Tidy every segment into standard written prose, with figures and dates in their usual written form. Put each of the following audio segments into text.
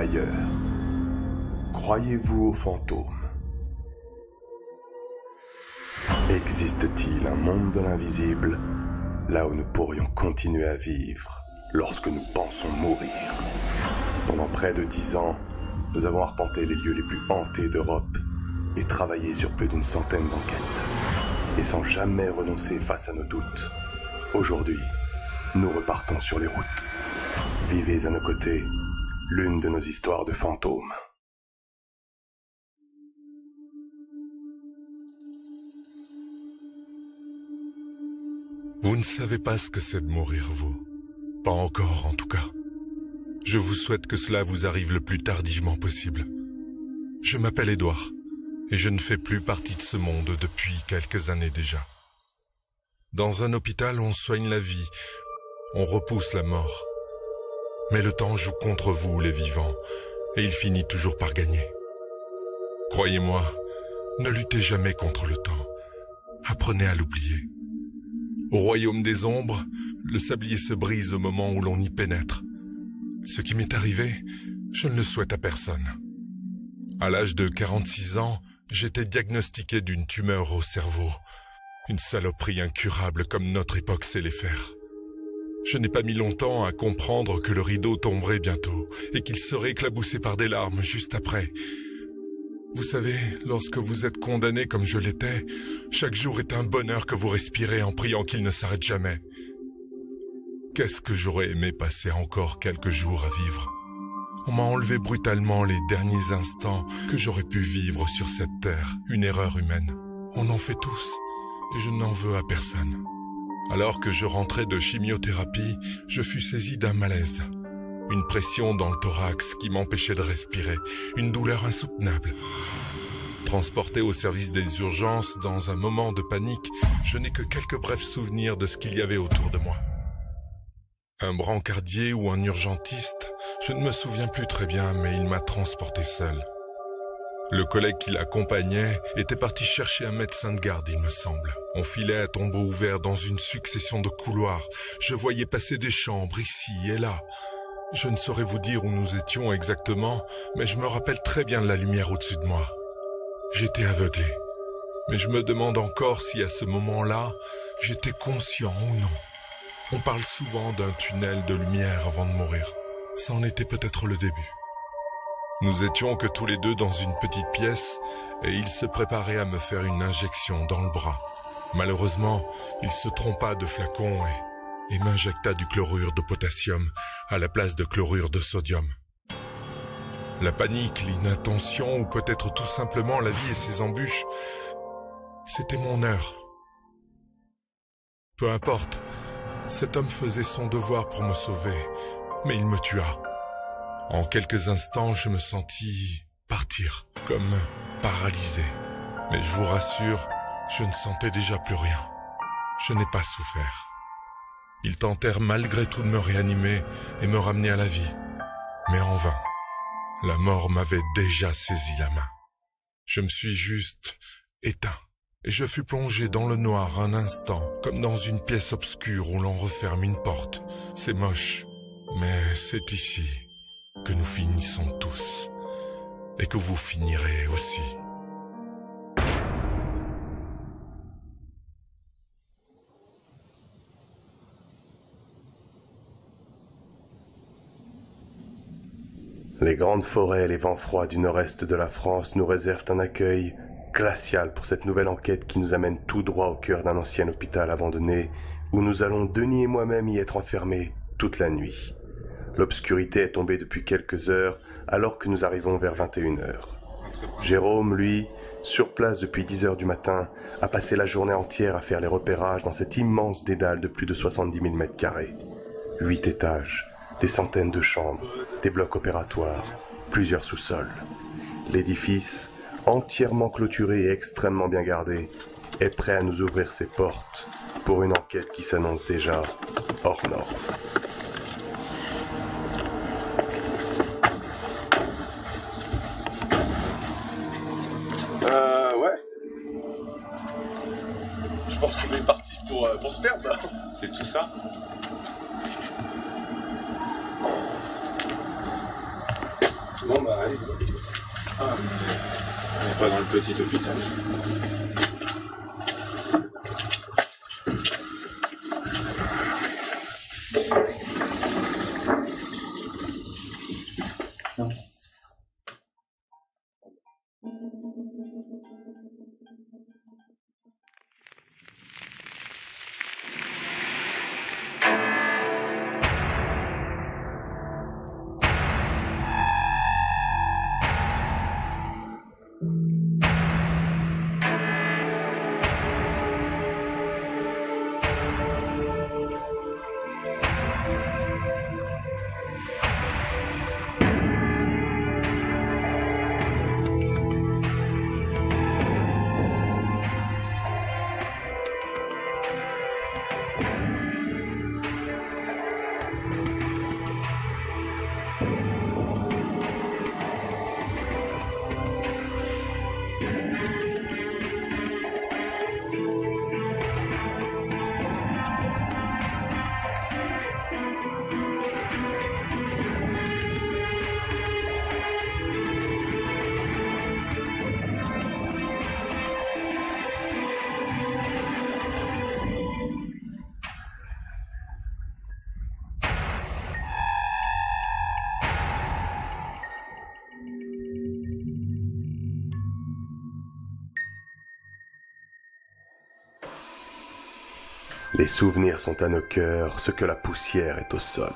ailleurs. Croyez-vous aux fantômes? Existe-t-il un monde de l'invisible, là où nous pourrions continuer à vivre lorsque nous pensons mourir? Pendant près de 10 ans, nous avons arpenté les lieux les plus hantés d'Europe et travaillé sur plus d'une centaine d'enquêtes. Et sans jamais renoncer face à nos doutes, aujourd'hui, nous repartons sur les routes. Vivez à nos côtés l'une de nos histoires de fantômes. Vous ne savez pas ce que c'est de mourir, vous. Pas encore, en tout cas. Je vous souhaite que cela vous arrive le plus tardivement possible. Je m'appelle Édouard, et je ne fais plus partie de ce monde depuis quelques années déjà. Dans un hôpital, on soigne la vie, on repousse la mort. Mais le temps joue contre vous, les vivants, et il finit toujours par gagner. Croyez-moi, ne luttez jamais contre le temps. Apprenez à l'oublier. Au royaume des ombres, le sablier se brise au moment où l'on y pénètre. Ce qui m'est arrivé, je ne le souhaite à personne. À l'âge de 46 ans, j'étais diagnostiqué d'une tumeur au cerveau. Une saloperie incurable comme notre époque sait les faire. Je n'ai pas mis longtemps à comprendre que le rideau tomberait bientôt et qu'il serait éclaboussé par des larmes juste après. Vous savez, lorsque vous êtes condamné comme je l'étais, chaque jour est un bonheur que vous respirez en priant qu'il ne s'arrête jamais. Qu'est-ce que j'aurais aimé passer encore quelques jours à vivre? On m'a enlevé brutalement les derniers instants que j'aurais pu vivre sur cette terre, une erreur humaine. On en fait tous, et je n'en veux à personne. Alors que je rentrais de chimiothérapie, je fus saisi d'un malaise. Une pression dans le thorax qui m'empêchait de respirer, une douleur insoutenable. Transporté au service des urgences dans un moment de panique, je n'ai que quelques brefs souvenirs de ce qu'il y avait autour de moi. Un brancardier ou un urgentiste, je ne me souviens plus très bien, mais il m'a transporté seul. Le collègue qui l'accompagnait était parti chercher un médecin de garde, il me semble. On filait à tombeau ouvert dans une succession de couloirs. Je voyais passer des chambres ici et là. Je ne saurais vous dire où nous étions exactement, mais je me rappelle très bien de la lumière au-dessus de moi. J'étais aveuglé, mais je me demande encore si à ce moment-là, j'étais conscient ou non. On parle souvent d'un tunnel de lumière avant de mourir. Ça en était peut-être le début. Nous étions que tous les deux dans une petite pièce et il se préparait à me faire une injection dans le bras. Malheureusement, il se trompa de flacon et m'injecta du chlorure de potassium à la place de chlorure de sodium. La panique, l'inattention ou peut-être tout simplement la vie et ses embûches, c'était mon heure. Peu importe, cet homme faisait son devoir pour me sauver, mais il me tua. En quelques instants, je me sentis partir, comme paralysé. Mais je vous rassure, je ne sentais déjà plus rien. Je n'ai pas souffert. Ils tentèrent malgré tout de me réanimer et me ramener à la vie. Mais en vain. La mort m'avait déjà saisi la main. Je me suis juste éteint. Et je fus plongé dans le noir un instant, comme dans une pièce obscure où l'on referme une porte. C'est moche, mais c'est ici que nous finissons tous, et que vous finirez aussi. Les grandes forêts et les vents froids du nord-est de la France nous réservent un accueil glacial pour cette nouvelle enquête qui nous amène tout droit au cœur d'un ancien hôpital abandonné où nous allons, Denis et moi-même, y être enfermés toute la nuit. L'obscurité est tombée depuis quelques heures alors que nous arrivons vers 21h. Jérôme, lui, sur place depuis 10h du matin, a passé la journée entière à faire les repérages dans cet immense dédale de plus de 70 000 m². 8 étages, des centaines de chambres, des blocs opératoires, plusieurs sous-sols. L'édifice, entièrement clôturé et extrêmement bien gardé, est prêt à nous ouvrir ses portes pour une enquête qui s'annonce déjà hors norme. Ouais. Je pense qu'on est parti pour se perdre. C'est tout ça? Bon, bah, allez. Ah, mais on n'est pas dans le petit hôpital. Les souvenirs sont à nos cœurs ce que la poussière est au sol.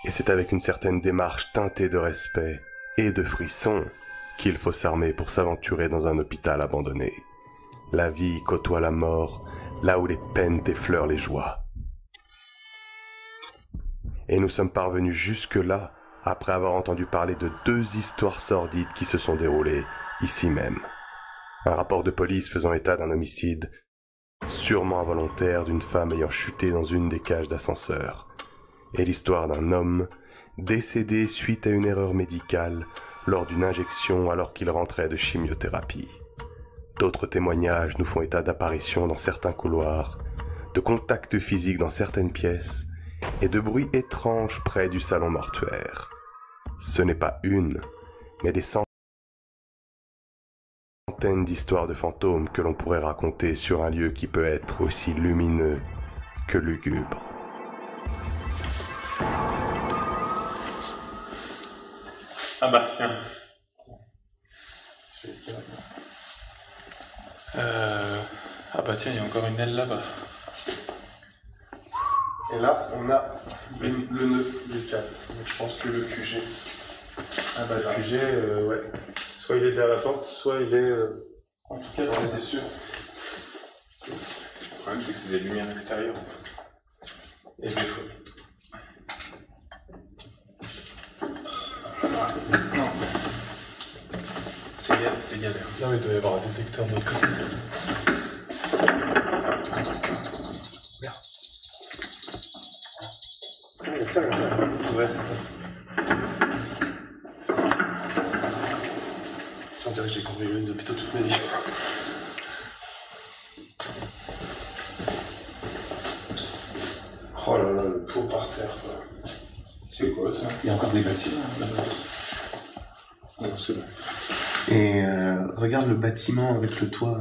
Et c'est avec une certaine démarche teintée de respect et de frisson qu'il faut s'armer pour s'aventurer dans un hôpital abandonné. La vie côtoie la mort, là où les peines effleurent les joies. Et nous sommes parvenus jusque-là après avoir entendu parler de 2 histoires sordides qui se sont déroulées ici même. Un rapport de police faisant état d'un homicide sûrement involontaire d'une femme ayant chuté dans une des cages d'ascenseur, et l'histoire d'un homme décédé suite à une erreur médicale lors d'une injection alors qu'il rentrait de chimiothérapie. D'autres témoignages nous font état d'apparitions dans certains couloirs, de contacts physiques dans certaines pièces et de bruits étranges près du salon mortuaire. Ce n'est pas une, mais des centaines d'histoires de fantômes que l'on pourrait raconter sur un lieu qui peut être aussi lumineux que lugubre. Ah bah tiens. Ah bah tiens, il y a encore une aile là-bas. Et là, on a le nœud du câble. Donc je pense que le QG. Ah bah le QG, ouais. Soit il est derrière la porte, soit il est... En tout cas, dans les sûr. Le problème, c'est que c'est des lumières extérieures. Et des fois. Non. C'est galère. Non, mais il doit y avoir un détecteur de l'autre côté. Merde. Ça. Ouais, c'est ça. On dirait que j'ai cambriolé les hôpitaux toute ma vie. Oh là là, le pot par terre, quoi. C'est quoi ça? Il y a encore des bâtiments là-bas. Non, c'est bon. Et regarde le bâtiment avec le toit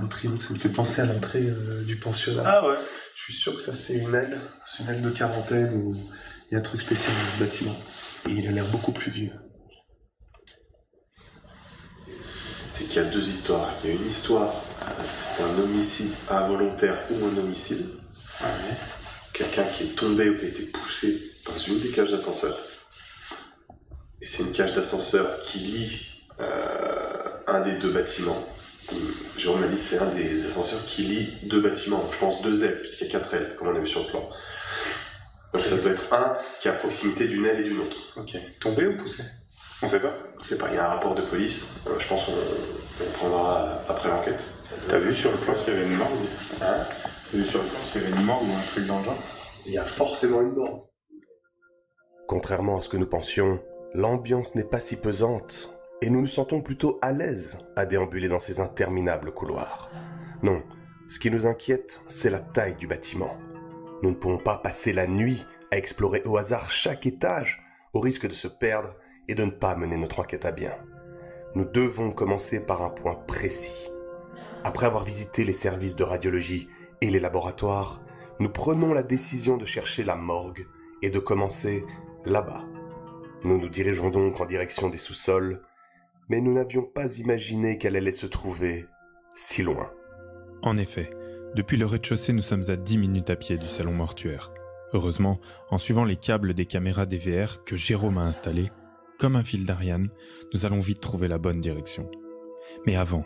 en triangle, ça me fait penser à l'entrée du pensionnat. Ah ouais. Je suis sûr que ça c'est une aile de quarantaine où il y a un truc spécial dans ce bâtiment. Et il a l'air beaucoup plus vieux. C'est qu'il y a 2 histoires. Il y a une histoire, c'est un homicide involontaire ou un homicide. Ouais. Quelqu'un qui est tombé ou qui a été poussé dans une des cages d'ascenseur. Et c'est une cage d'ascenseur qui lie un des 2 bâtiments. Jérôme m'a dit que c'est un des ascenseurs qui lie 2 bâtiments. Je pense 2 ailes, puisqu'il y a 4 ailes, comme on a vu sur le plan. Donc ça doit être un qui est à proximité d'une aile et d'une autre. Ok. Tombé ou poussé? On sait pas. C'est pas, il y a un rapport de police. Je pense qu'on prendra après l'enquête. T'as vu sur le plan qu'il y avait une morgue? Hein? T'as vu sur le plan qu'il y avait une morgue ou un truc dans le genre? Il y a forcément une mort. Contrairement à ce que nous pensions, l'ambiance n'est pas si pesante et nous nous sentons plutôt à l'aise à déambuler dans ces interminables couloirs. Non, ce qui nous inquiète, c'est la taille du bâtiment. Nous ne pouvons pas passer la nuit à explorer au hasard chaque étage, au risque de se perdre et de ne pas mener notre enquête à bien. Nous devons commencer par un point précis. Après avoir visité les services de radiologie et les laboratoires, nous prenons la décision de chercher la morgue et de commencer là-bas. Nous nous dirigeons donc en direction des sous-sols, mais nous n'avions pas imaginé qu'elle allait se trouver si loin. En effet, depuis le rez-de-chaussée, nous sommes à 10 minutes à pied du salon mortuaire. Heureusement, en suivant les câbles des caméras DVR que Jérôme a installés, comme un fil d'Ariane, nous allons vite trouver la bonne direction. Mais avant,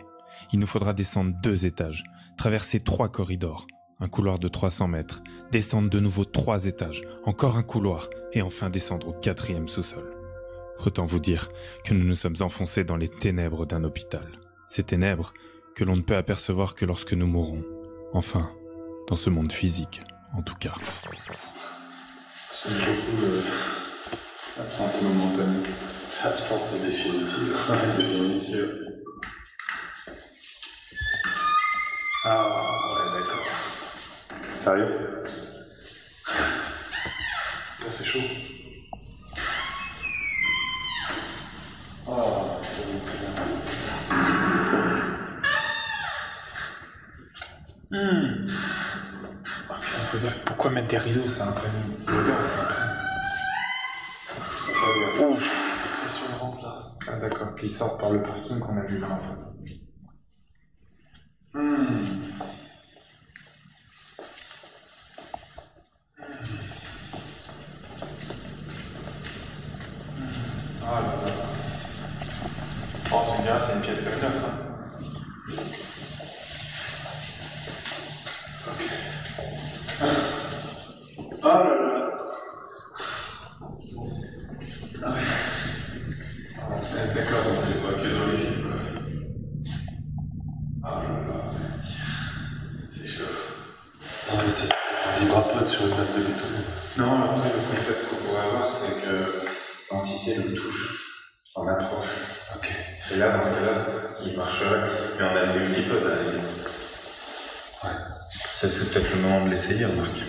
il nous faudra descendre 2 étages, traverser 3 corridors, un couloir de 300 mètres, descendre de nouveau 3 étages, encore un couloir, et enfin descendre au 4e sous-sol. Autant vous dire que nous nous sommes enfoncés dans les ténèbres d'un hôpital. Ces ténèbres que l'on ne peut apercevoir que lorsque nous mourrons. Enfin, dans ce monde physique, en tout cas. J'aime beaucoup l'absence momentanée. Absence définitive. Définitive. Ah, ouais, d'accord. Sérieux? Là, c'est chaud. Oh, c'est très bien. Faut dire pourquoi mettre des rideaux, c'est un peu l'odeur, c'est un peu. Ouf, Cette pression rentre là. Ah d'accord, qui sortent par le parking qu'on a vu là en fait. Ah là là. Oh, tu me diras, c'est une pièce comme l'autre. Hein. Oh là là. Ah ouais. Ah, d'accord, donc c'est pas que dans les films, quoi. Ah là là. C'est chaud. Non, mais tu sais, on vibre pas sur une table de béton. Non, après, le concept qu'on pourrait avoir, c'est que l'entité nous touche, s'en approche. Ok. Et là, dans ce cas-là, il marcherait, mais on a le multipode à la limite. Ouais. Ça, c'est peut-être le moment de l'essayer, remarque.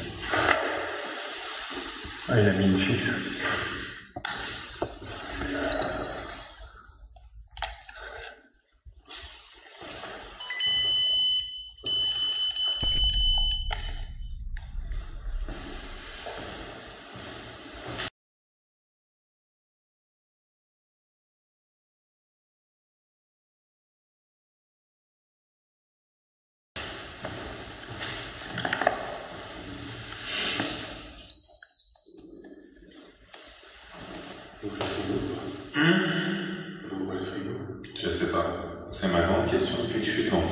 Ah, il a mis une fixe. Le frigo. Je sais pas. C'est ma grande question depuis que je suis tombé.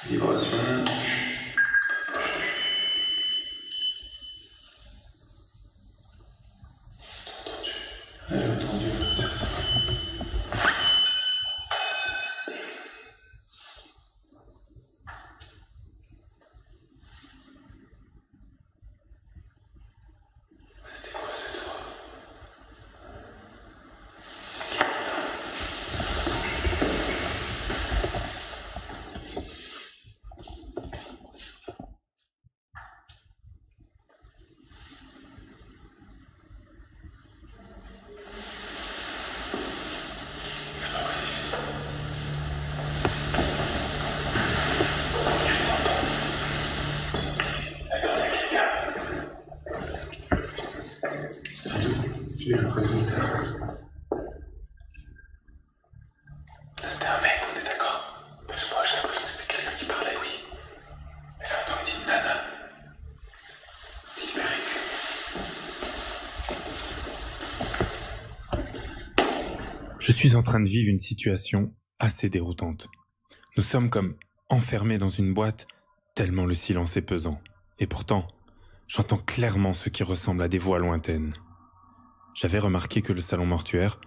Vibration. J'ai entendu. J'ai l'impression que c'était un mec, on est d'accord? Moi j'ai l'impression que c'était quelqu'un qui parlait, oui. Mais là on aurait dit une nana. C'est hyper aigu. Je suis en train de vivre une situation assez déroutante. Nous sommes comme enfermés dans une boîte, tellement le silence est pesant. Et pourtant, j'entends clairement ce qui ressemble à des voix lointaines. J'avais remarqué que le salon mortuaire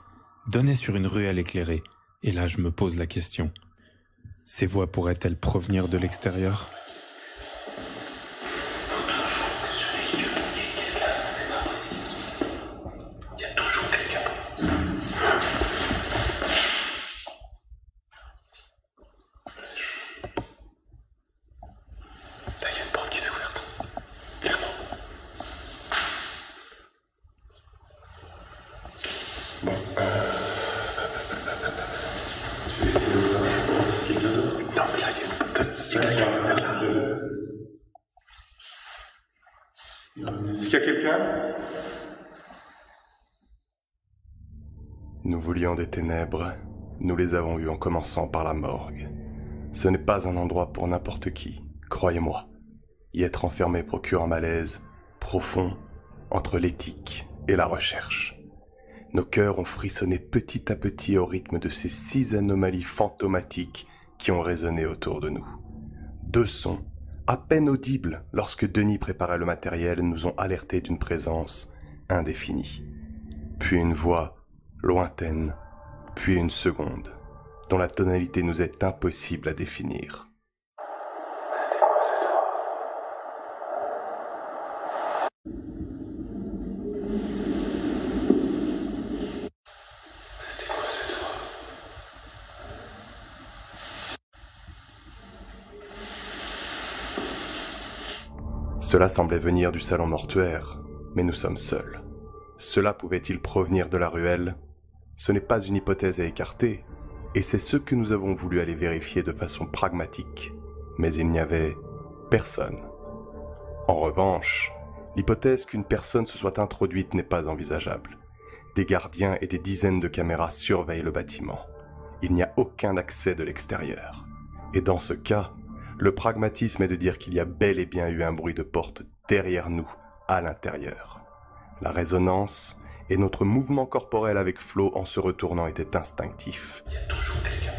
donnait sur une ruelle éclairée, et là je me pose la question. Ces voix pourraient-elles provenir de l'extérieur ? Non, mais là, il y a quelqu'un là. Est-ce qu'il y a quelqu'un? Nous voulions des ténèbres, nous les avons eues en commençant par la morgue. Ce n'est pas un endroit pour n'importe qui, croyez-moi. Y être enfermé procure un malaise profond entre l'éthique et la recherche. Nos cœurs ont frissonné petit à petit au rythme de ces 6 anomalies fantomatiques qui ont résonné autour de nous. 2 sons, à peine audibles lorsque Denis préparait le matériel, nous ont alertés d'une présence indéfinie. Puis une voix lointaine, puis une seconde, dont la tonalité nous est impossible à définir. Cela semblait venir du salon mortuaire, mais nous sommes seuls. Cela pouvait-il provenir de la ruelle? Ce n'est pas une hypothèse à écarter, et c'est ce que nous avons voulu aller vérifier de façon pragmatique. Mais il n'y avait personne. En revanche, l'hypothèse qu'une personne se soit introduite n'est pas envisageable. Des gardiens et des dizaines de caméras surveillent le bâtiment. Il n'y a aucun accès de l'extérieur. Et dans ce cas, le pragmatisme est de dire qu'il y a bel et bien eu un bruit de porte derrière nous, à l'intérieur. La résonance et notre mouvement corporel avec Flo en se retournant était instinctif. Il y a toujours quelqu'un.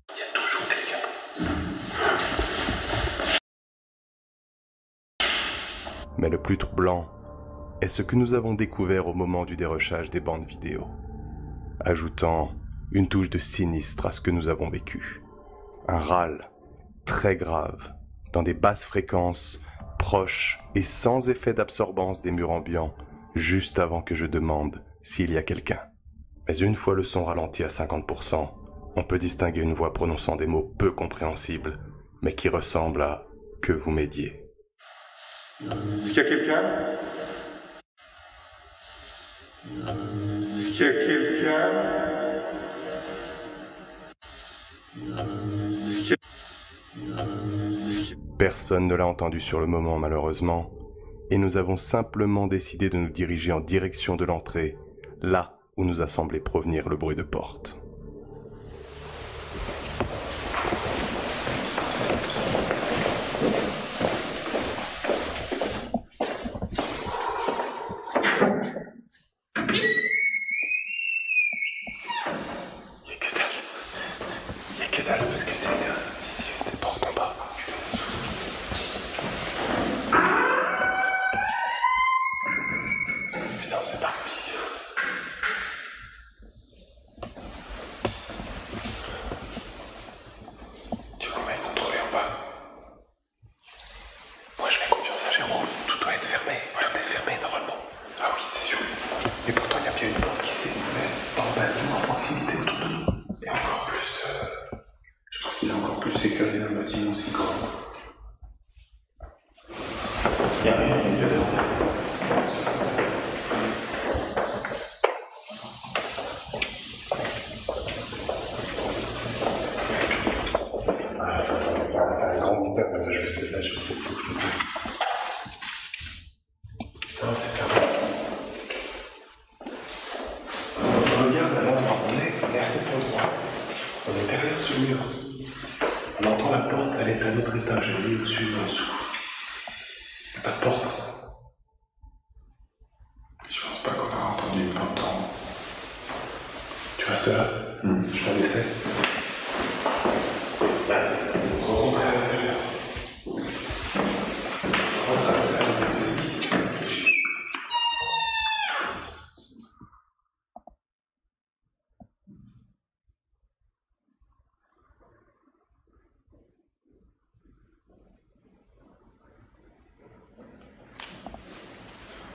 Il y a toujours quelqu'un. Mais le plus troublant est ce que nous avons découvert au moment du dérochage des bandes vidéo, ajoutant une touche de sinistre à ce que nous avons vécu. Un râle très grave, dans des basses fréquences, proches et sans effet d'absorbance des murs ambiants, juste avant que je demande s'il y a quelqu'un. Mais une fois le son ralenti à 50%, on peut distinguer une voix prononçant des mots peu compréhensibles, mais qui ressemblent à « que vous m'aidiez ». Est-ce qu'il y a quelqu'un? Est-ce qu'il y a quelqu'un? Personne ne l'a entendu sur le moment malheureusement, et nous avons simplement décidé de nous diriger en direction de l'entrée, là où nous a semblé provenir le bruit de porte. Parce que c'est des portes en bas. Putain, c'est parti. Tu vois, on va être contrôlé en bas. Moi, je fais confiance à Jérôme. Tout doit être fermé. Tout est fermé normalement. Ah oui, c'est sûr. Et pourtant, il y a bien une porte qui s'est ouverte dans le bâtiment en proximité autour de nous. Et encore plus. Je pense qu'il est encore plus sécurisé dans le bâtiment aussi grand. Il y a rien qui fait c'est un grand mystère, je sais pas, je sais pas, faut que je le fasse. Non, c'est fermé. Regarde alors, on est à cet endroit. On est derrière ce mur. On entend la porte, elle est à notre étage, elle est au-dessus et en dessous. Il n'y a pas de porte. Je pense pas qu'on a entendu une porte en haut. Tu restes là? Je t'en essaie. Là, rentre à l'intérieur. Rentre à l'intérieur.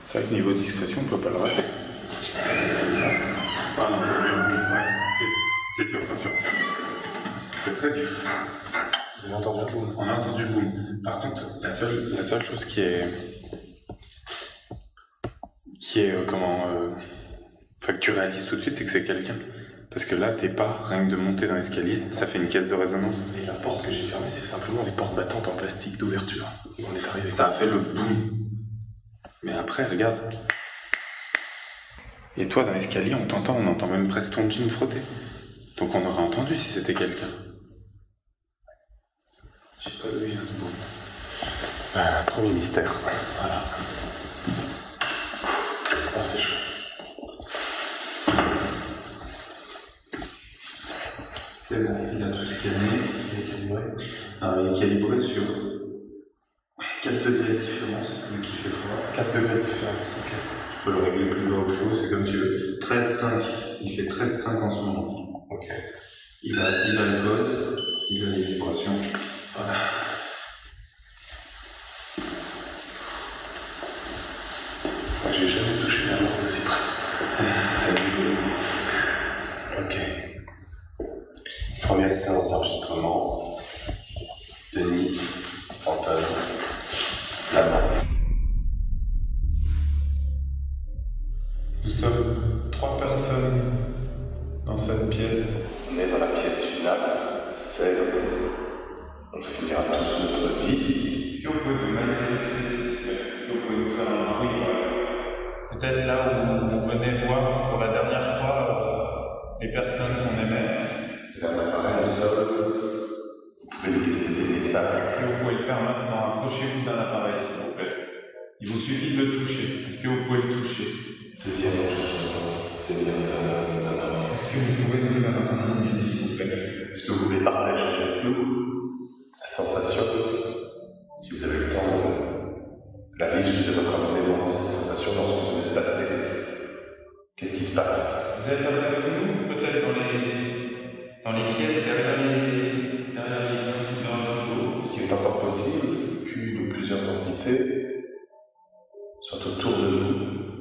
C'est vrai que niveau discrétion, on peut pas le rater. Ah non, ouais, c'est dur, attention. C'est très dur. Vous avez entendu le boom? On a entendu le boom. Par contre, la seule chose qui est enfin, que tu réalises tout de suite, c'est que c'est quelqu'un. Parce que là, tes pas, rien que de monter dans l'escalier, ça fait une caisse de résonance. Et la porte que j'ai fermée, c'est simplement des portes battantes en plastique d'ouverture. On est arrivé. Ça a fait le boum. Mais après, regarde. Et toi, dans l'escalier, on t'entend, on entend même presque ton jean frotter. Donc on aurait entendu si c'était quelqu'un. Je sais pas d'où vient ce boum. Premier mystère. Voilà. Oh, c'est chaud. C'est bon, il a tout scanné, il est calibré. Il est calibré sur 4 degrés de différence, vu qu'il fait froid. 4 degrés de différence, ok. Je peux le régler plus bas ou plus haut, c'est comme tu veux. 13,5, il fait 13,5 en ce moment. Ok. Il a le code, il a les vibrations. Voilà. J'ai jamais touché la porte aussi près. C'est Ok. Première séance d'enregistrement. Denis, Anton, la main. Nous sommes 3 personnes dans cette pièce. On est dans la pièce finale, celle où on finira tous notre vie. Est-ce que vous pouvez vous manifester? Est-ce que vous pouvez nous faire un bruit? Peut-être là où on venait voir pour la dernière fois les personnes qu'on aimait. C'est un appareil au sol. Vous pouvez nous laisser des messages. Est-ce que vous pouvez le faire maintenant? Approchez-vous d'un appareil, s'il vous plaît. Il vous suffit de le toucher. Est-ce que vous pouvez le toucher? Deuxième enregistrement. Est-ce que vous pouvez nous faire un signe, s'il vous plaît? Est-ce que vous voulez partager avec nous la sensation? Si vous avez le temps, la vie de votre mémoire de cette sensation lorsque vous êtes passé. Qu'est-ce qui se passe? Vous êtes avec nous, peut-être dans les pièces derrière les frigo. Ce qui est encore possible, qu'une ou plusieurs entités soient autour de nous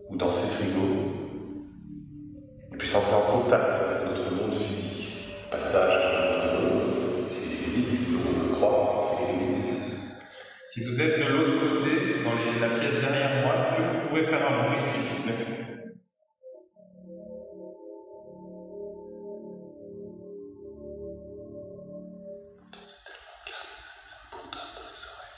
ou dans ces frigos et puissent entrer en contact avec notre monde physique. Passage de monde, c'est l'église, on le croit, l'église. Si vous êtes de l'autre côté, dans la pièce derrière moi, est-ce que vous pouvez faire un bruit, s'il vous plaît? C'est tellement calme, ça me bourdonne dans les oreilles.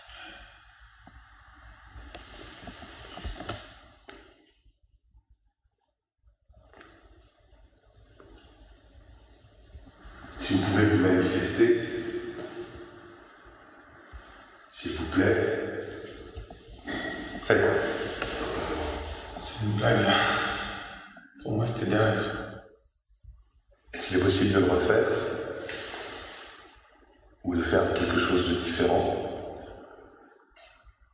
Si vous pouvez vous manifester, s'il vous plaît, faites-le. C'est une blague, là. Pour moi, c'était derrière. Est-ce qu'il est possible de le refaire? Ou de faire quelque chose de différent?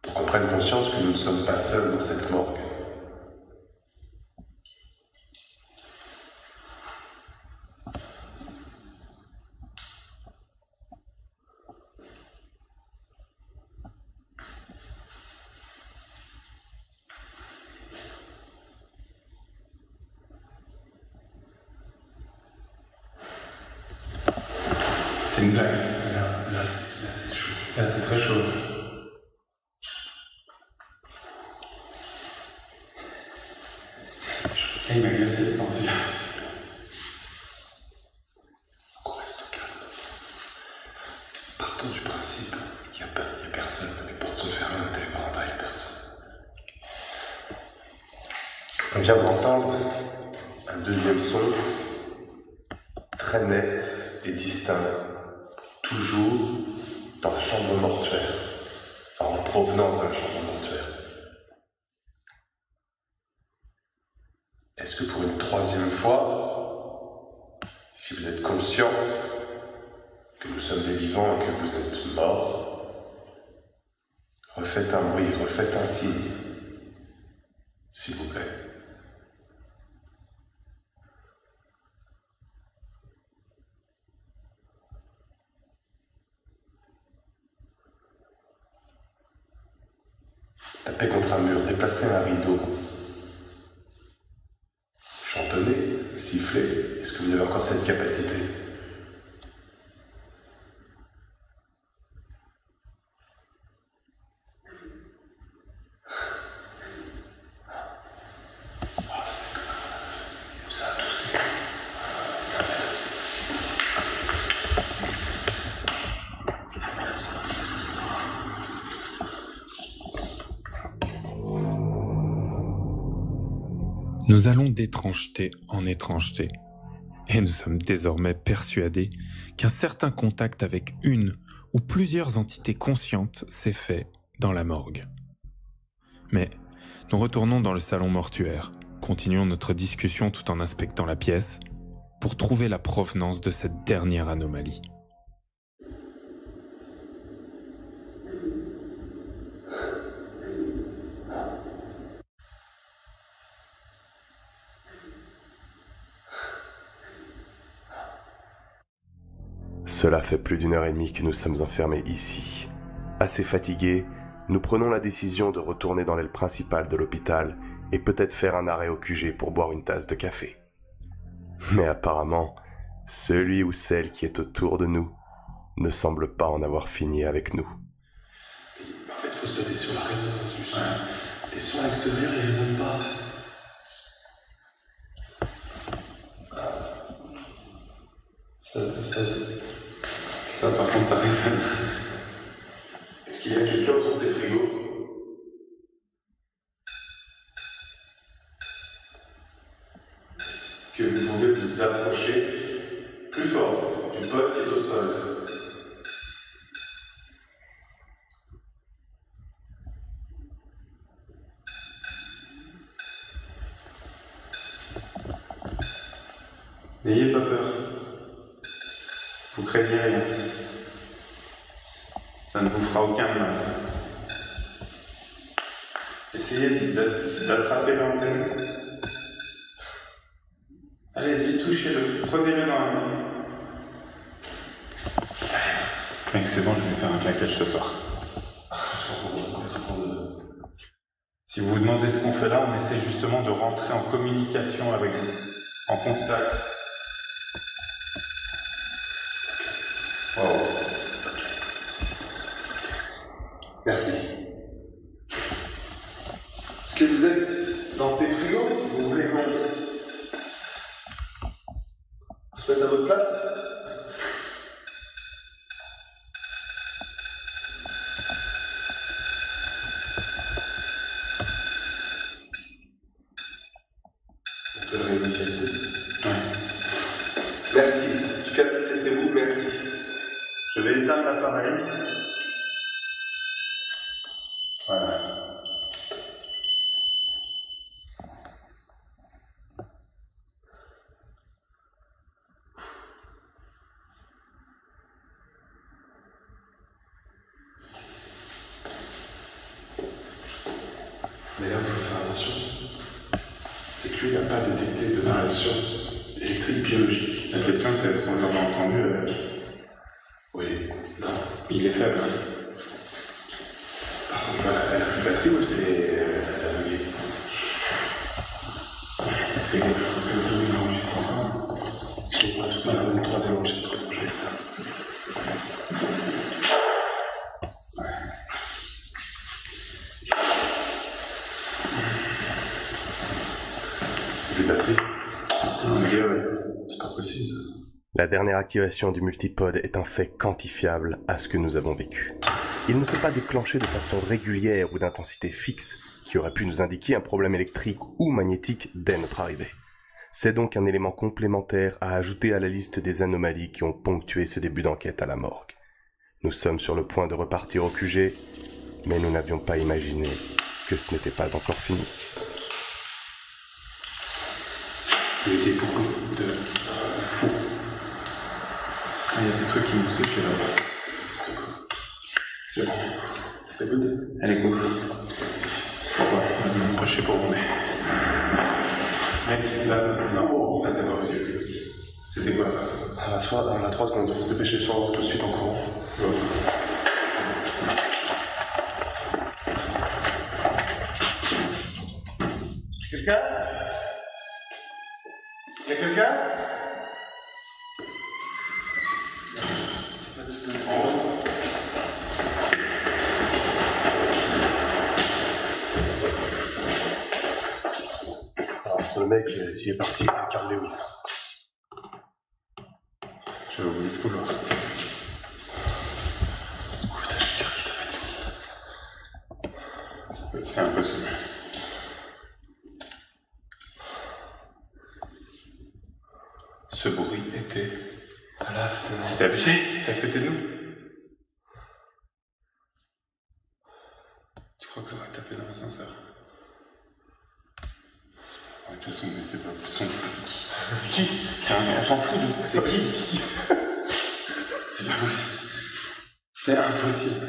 Pour qu'on prenne conscience que nous ne sommes pas seuls dans cette morgue. C'est une blague. Là, c'est chaud. Là, c'est très chaud. Et il m'a glacé le sang, celui-là. On reste calme. Partons du principe qu'il n'y a personne. Les portes sont fermées, on est par en bas, il n'y a personne. On vient d'entendre un deuxième son très net et distinct, toujours dans la chambre mortuaire, enfin, en provenance de la chambre mortuaire. Est-ce que pour une troisième fois, si vous êtes conscient que nous sommes des vivants et que vous êtes morts, refaites un bruit, refaites un signe, s'il vous plaît. Tapez contre un mur, déplacez un rideau. Chantonnez, sifflez. Est-ce que vous avez encore cette capacité? Ça a toussé. Nous allons d'étrangeté en étrangeté, et nous sommes désormais persuadés qu'un certain contact avec une ou plusieurs entités conscientes s'est fait dans la morgue. Mais nous retournons dans le salon mortuaire, continuons notre discussion tout en inspectant la pièce, pour trouver la provenance de cette dernière anomalie. Cela fait plus d'1h30 que nous sommes enfermés ici. Assez fatigués, nous prenons la décision de retourner dans l'aile principale de l'hôpital et peut-être faire un arrêt au QG pour boire une tasse de café. Mais apparemment, celui ou celle qui est autour de nous ne semble pas en avoir fini avec nous. En fait, il faut se baser sur la résonance du son. Les sons à l'extérieur, ils résonnent pas. Ça, par contre, ça résonne. Est-ce qu'il y a quelqu'un autour de ces frigos? Que vous pouvez vous approcher plus fort du pote qui est au sol. N'ayez pas peur. Vous craignez rien. Ça ne vous fera aucun mal. Essayez d'attraper l'antenne. Allez-y, touchez-le. Prenez-le dans la main. Mec, c'est bon, je vais faire un claquage ce soir. Si vous vous demandez ce qu'on fait là, on essaie justement de rentrer en communication avec vous, en contact. Wow. Merci. Est-ce que vous êtes dans ces frigos? Vous voulez qu'on se mette à votre place? On peut le réinitialiser. Ouais. Merci. En tout cas, si c'était vous, merci. Je vais éteindre l'appareil. Voilà. Mais là, il faut faire attention. C'est que lui n'a pas détecté de variation électrique biologique. La question, c'est est-ce qu'on l'aurait entendu avec... Oui, non. Il est faible. Par contre, elle a plus de batterie ou c'est aveuglé? Il faut que je l'enregistre encore. Je vois toute ma zone 3 enregistrement. Je vais éteindre. Plus de batterie? Ouais, c'est pas possible. La dernière activation du multipode est un fait quantifiable à ce que nous avons vécu. Il ne s'est pas déclenché de façon régulière ou d'intensité fixe, qui aurait pu nous indiquer un problème électrique ou magnétique dès notre arrivée. C'est donc un élément complémentaire à ajouter à la liste des anomalies qui ont ponctué ce début d'enquête à la morgue. Nous sommes sur le point de repartir au QG, mais nous n'avions pas imaginé que ce n'était pas encore fini. Il était beaucoup de fou. Il y a des trucs qui nous séchent là. C'est bon. T'es good? Elle est cool. Pourquoi? On va m'approcher pour rouler. Mec, là c'est pas possible. C'était quoi ça? On a 3 secondes. On se dépêche sur tout de suite en courant. Ouais. Quelqu'un? Y'a quelqu'un? C'est pas disponible. Alors, le mec, s'il est parti, c'est Carl Lewis. Je vais oublier ce couloir. Putain, je vais dire qu'il t'a fait. C'est impossible. Ce bruit était... C'était abusé, c'était à côté de nous. Tu crois que ça aurait tapé dans l'ascenseur? De toute façon, c'est pas possible. Qui? On s'en fout, nous. C'est qui? C'est pas possible. C'est impossible.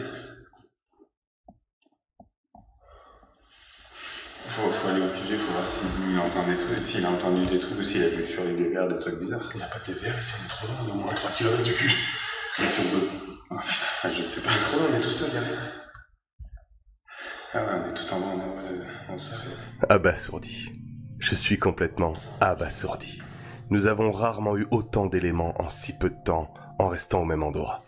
Faut aller au QG, faut voir s'il entend des trucs, s'il a entendu des trucs ou s'il a vu sur les DVR des trucs bizarres. Il n'y a pas de DVR ici, on est trop loin, on est au moins 3 km du cul. On est sur deux. Oh putain, je sais pas. On est trop loin, on est tout seul, y'a rien. Ah ouais, on est tout en bas, on se fait. Abasourdi. Je suis complètement abasourdi. Nous avons rarement eu autant d'éléments en si peu de temps en restant au même endroit.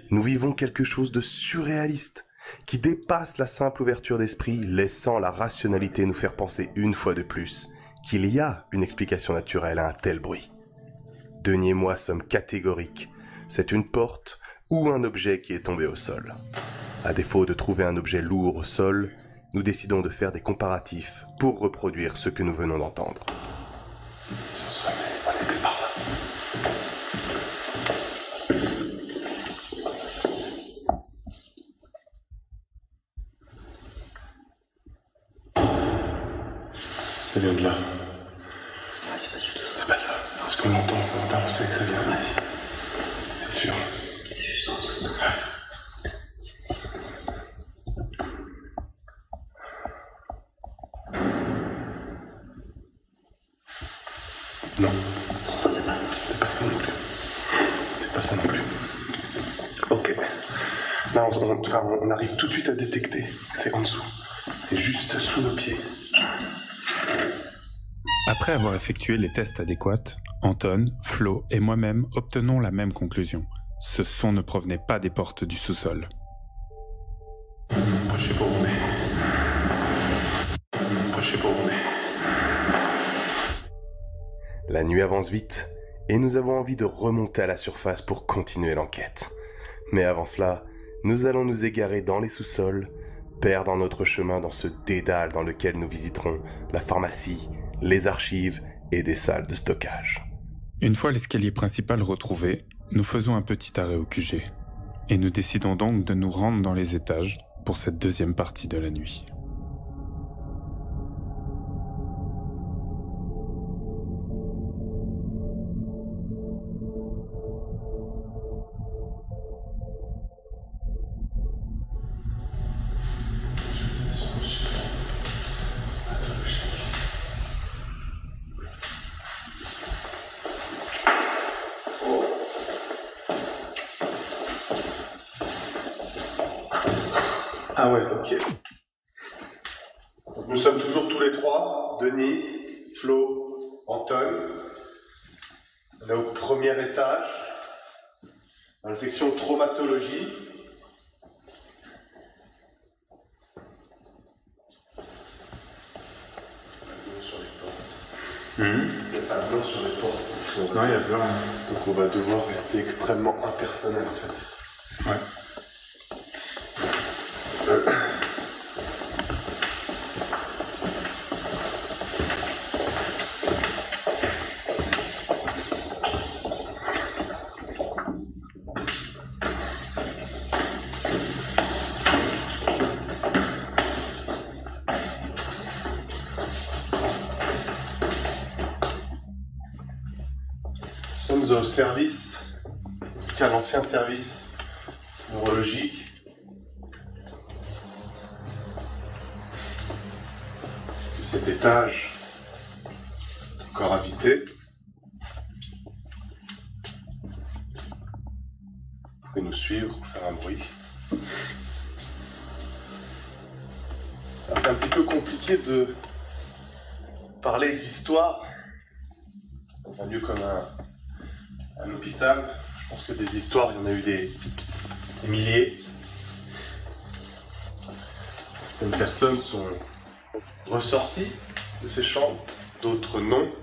Nous vivons quelque chose de surréaliste qui dépasse la simple ouverture d'esprit, laissant la rationalité nous faire penser une fois de plus qu'il y a une explication naturelle à un tel bruit. Denis et moi sommes catégoriques. C'est une porte ou un objet qui est tombé au sol. À défaut de trouver un objet lourd au sol, nous décidons de faire des comparatifs pour reproduire ce que nous venons d'entendre. Ça vient de là. C'est pas ça. Ce qu'on entend, là, on sait que ça vient d'ici. C'est sûr. C'est juste en dessous. Ouais. Non. C'est pas ça. C'est pas ça non plus. C'est pas ça non plus. Ok. Là, on arrive tout de suite à détecter que c'est en dessous. C'est juste sous nos pieds. Après avoir effectué les tests adéquats, Anton, Flo et moi-même obtenons la même conclusion. Ce son ne provenait pas des portes du sous-sol. Moi, je sais pas où on est. Moi, je sais pas où on est. La nuit avance vite et nous avons envie de remonter à la surface pour continuer l'enquête. Mais avant cela, nous allons nous égarer dans les sous-sols, perdre notre chemin dans ce dédale dans lequel nous visiterons la pharmacie, les archives et des salles de stockage. Une fois l'escalier principal retrouvé, nous faisons un petit arrêt au QG. Et nous décidons donc de nous rendre dans les étages pour cette deuxième partie de la nuit. Ah ouais, ok. Donc nous sommes toujours tous les trois, Denis, Flo, Anton. On est au premier étage, dans la section traumatologie. Il n'y a pas de blanc sur les portes. Non, il y a plein. Donc on va devoir rester extrêmement impersonnel en fait. Ouais. Nous sommes au service, en tout cas l'ancien service neurologique. Est-ce que cet étage est encore habité? Vous pouvez nous suivre pour faire un bruit. Alors, c'est un petit peu compliqué de parler d'histoire dans un lieu comme un hôpital. Je pense que des histoires, il y en a eu des milliers. Certaines personnes sont ressorties de ces chambres, d'autres non.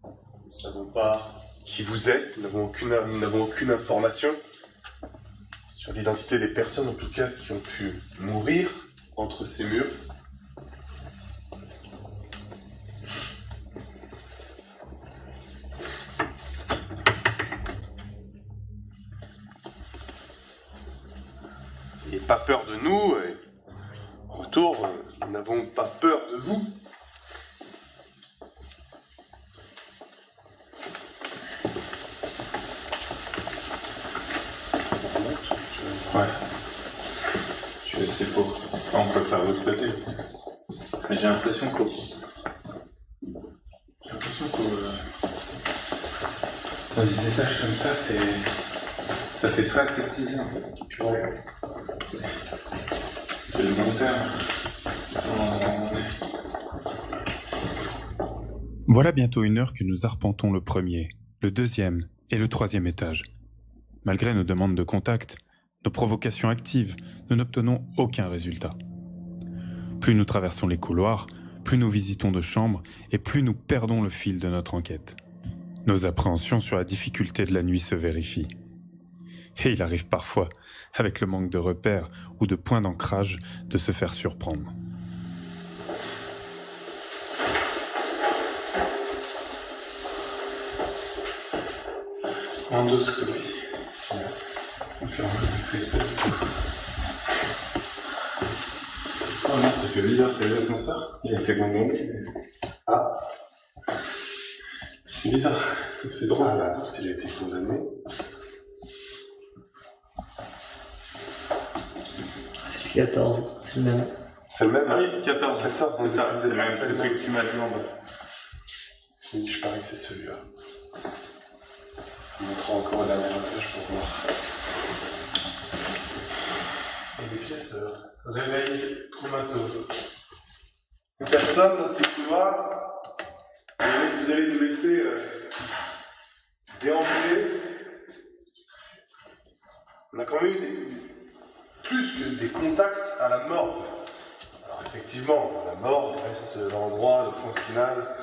Nous ne savons pas qui vous êtes, nous n'avons aucune information sur l'identité des personnes, en tout cas, qui ont pu mourir entre ces murs. peur de nous, et en retour, nous n'avons pas peur de vous. Ouais. Je suis assez faux. On peut faire l'autre côté. Mais j'ai l'impression qu'au... Dans des étages comme ça, ça fait très accessible. Ouais. C'est le long terme. Voilà bientôt 1 heure que nous arpentons le premier, le deuxième et le troisième étage. Malgré nos demandes de contact, nos provocations actives, nous n'obtenons aucun résultat. Plus nous traversons les couloirs, plus nous visitons de chambres et plus nous perdons le fil de notre enquête. Nos appréhensions sur la difficulté de la nuit se vérifient. Et il arrive parfois, avec le manque de repères ou de points d'ancrage, de se faire surprendre. Endoscopie. Ok, on maîtrise pas du tout. Oh non, ça fait bizarre, t'as vu l'ascenseur? Il a été gondolier. Ah. C'est bizarre, ça fait drôle. Ah bah attends, s'il a été condamné. C'est le 14, c'est le même. C'est le même? Oui, 14, c'est ça, c'est le même, c'est c'est celui que tu m'as dit en bas. Je parie que c'est celui-là. Je montre encore au dernier étage pour voir. Et des pièces réveil traumato. Personne dans ces couloirs. Vous allez nous laisser déambuler. On a quand même eu plus que des contacts à la morgue. Alors effectivement, la morgue reste l'endroit, le point final.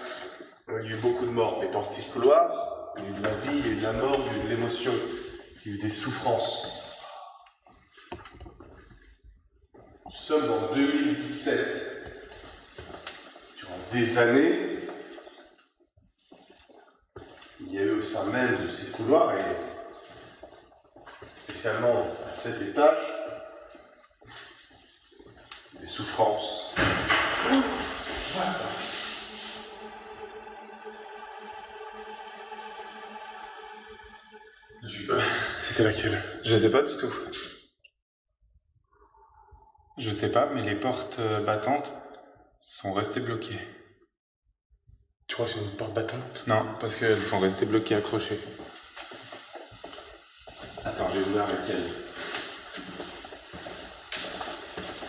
Il y a eu beaucoup de morts, mais dans ces couloirs, il y a eu de la vie, il y a eu de la mort, il y a eu de l'émotion, il y a eu des souffrances. Nous sommes en 2017. Durant des années, il y a eu au sein même de ces couloirs, et spécialement à cet étage, des souffrances. C'était laquelle? Je sais pas du tout. Je sais pas, mais les portes battantes sont restées bloquées. Tu crois que c'est une porte battante? Non, parce qu'elles sont restées bloquées, accrochées. Attends, j'ai ouvert laquelle?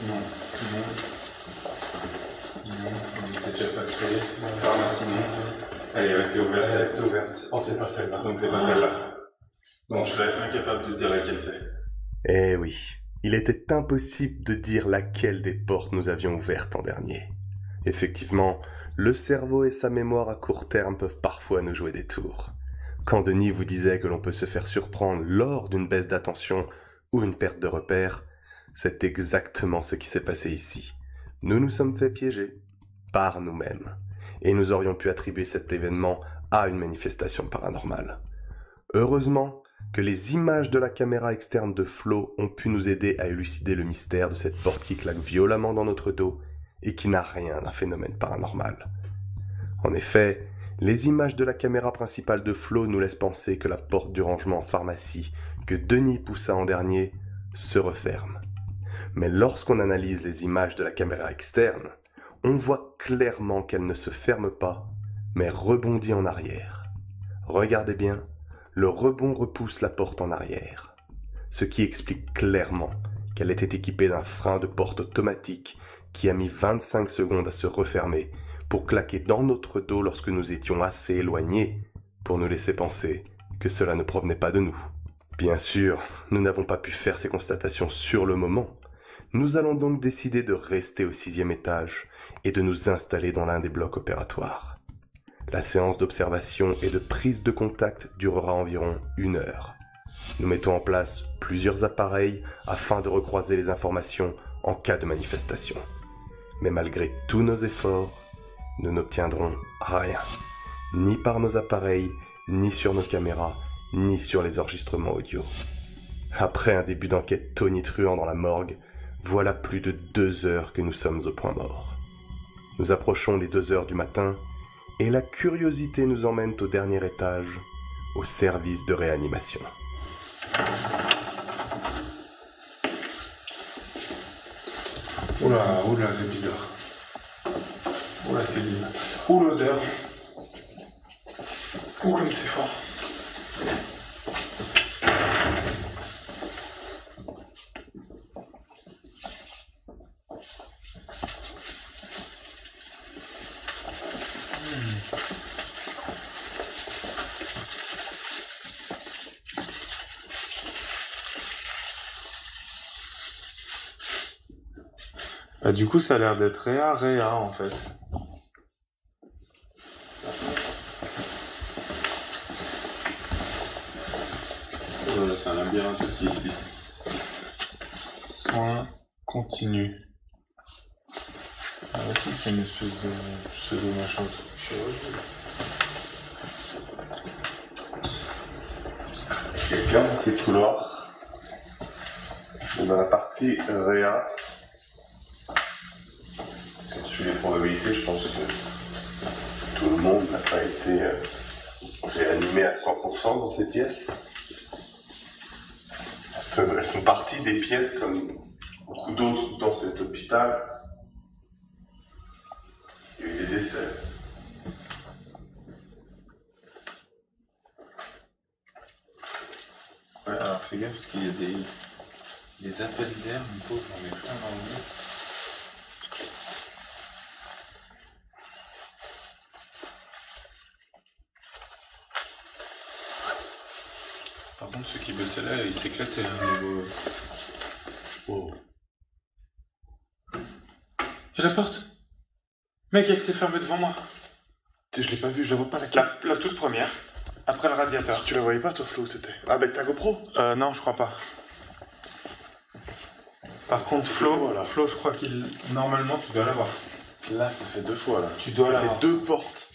Non, on était déjà passé. Pharmacie, non. Elle est restée ouverte. Elle est restée ouverte. Oh, c'est pas celle-là. Donc c'est pas celle-là. Donc je serais incapable de dire laquelle c'est. Eh oui, il était impossible de dire laquelle des portes nous avions ouvertes en dernier. Effectivement, le cerveau et sa mémoire à court terme peuvent parfois nous jouer des tours. Quand Denis vous disait que l'on peut se faire surprendre lors d'une baisse d'attention ou une perte de repère, c'est exactement ce qui s'est passé ici. Nous nous sommes fait piéger par nous-mêmes, et nous aurions pu attribuer cet événement à une manifestation paranormale. Heureusement que les images de la caméra externe de Flo ont pu nous aider à élucider le mystère de cette porte qui claque violemment dans notre dos et qui n'a rien d'un phénomène paranormal. En effet, les images de la caméra principale de Flo nous laissent penser que la porte du rangement en pharmacie que Denis poussa en dernier se referme. Mais lorsqu'on analyse les images de la caméra externe, on voit clairement qu'elle ne se ferme pas, mais rebondit en arrière. Regardez bien, le rebond repousse la porte en arrière, ce qui explique clairement qu'elle était équipée d'un frein de porte automatique qui a mis 25 secondes à se refermer pour claquer dans notre dos lorsque nous étions assez éloignés pour nous laisser penser que cela ne provenait pas de nous. Bien sûr, nous n'avons pas pu faire ces constatations sur le moment. Nous allons donc décider de rester au 6e étage et de nous installer dans l'un des blocs opératoires. La séance d'observation et de prise de contact durera environ 1 heure. Nous mettons en place plusieurs appareils afin de recroiser les informations en cas de manifestation. Mais malgré tous nos efforts, nous n'obtiendrons rien, ni par nos appareils, ni sur nos caméras, ni sur les enregistrements audio. Après un début d'enquête tonitruant dans la morgue, Voilà plus de 2 heures que nous sommes au point mort. Nous approchons les 2 heures du matin et la curiosité nous emmène au dernier étage, au service de réanimation. Oula, c'est bizarre. Oula, c'est bizarre. Ouh, l'odeur. Ouh, comme c'est fort. Bah, du coup, ça a l'air d'être Réa en fait. Voilà, c'est un labyrinthe aussi ici. Soins continus. Ah ouais, c'est une espèce de pseudo machin. Quelqu'un dans ces couloirs. Dans la partie Réa, si on suit les probabilités, je pense que tout le monde n'a pas été réanimé à 100% dans ces pièces. Elles font partie des pièces, comme beaucoup d'autres dans cet hôpital. Il y a eu des décès. Ouais, alors fais gaffe parce qu'il y a des appels d'air, mon pauvre, j'en ai plein dans le nez. Par contre, ceux qui bossaient là, ils s'éclataient au niveau. Oh. J'ai la porte. Mec, elle s'est fermée devant moi. Je l'ai pas vu, je la vois pas la La toute première, après le radiateur. Tu la voyais pas toi, Flo, c'était? Ah, avec ta GoPro? Non, je crois pas. Par contre, Flo, voilà. Flo, je crois qu'il. Normalement, tu dois l'avoir. Là, ça fait 2 fois, là. Tu dois Ça l'avoir. fait 2 portes.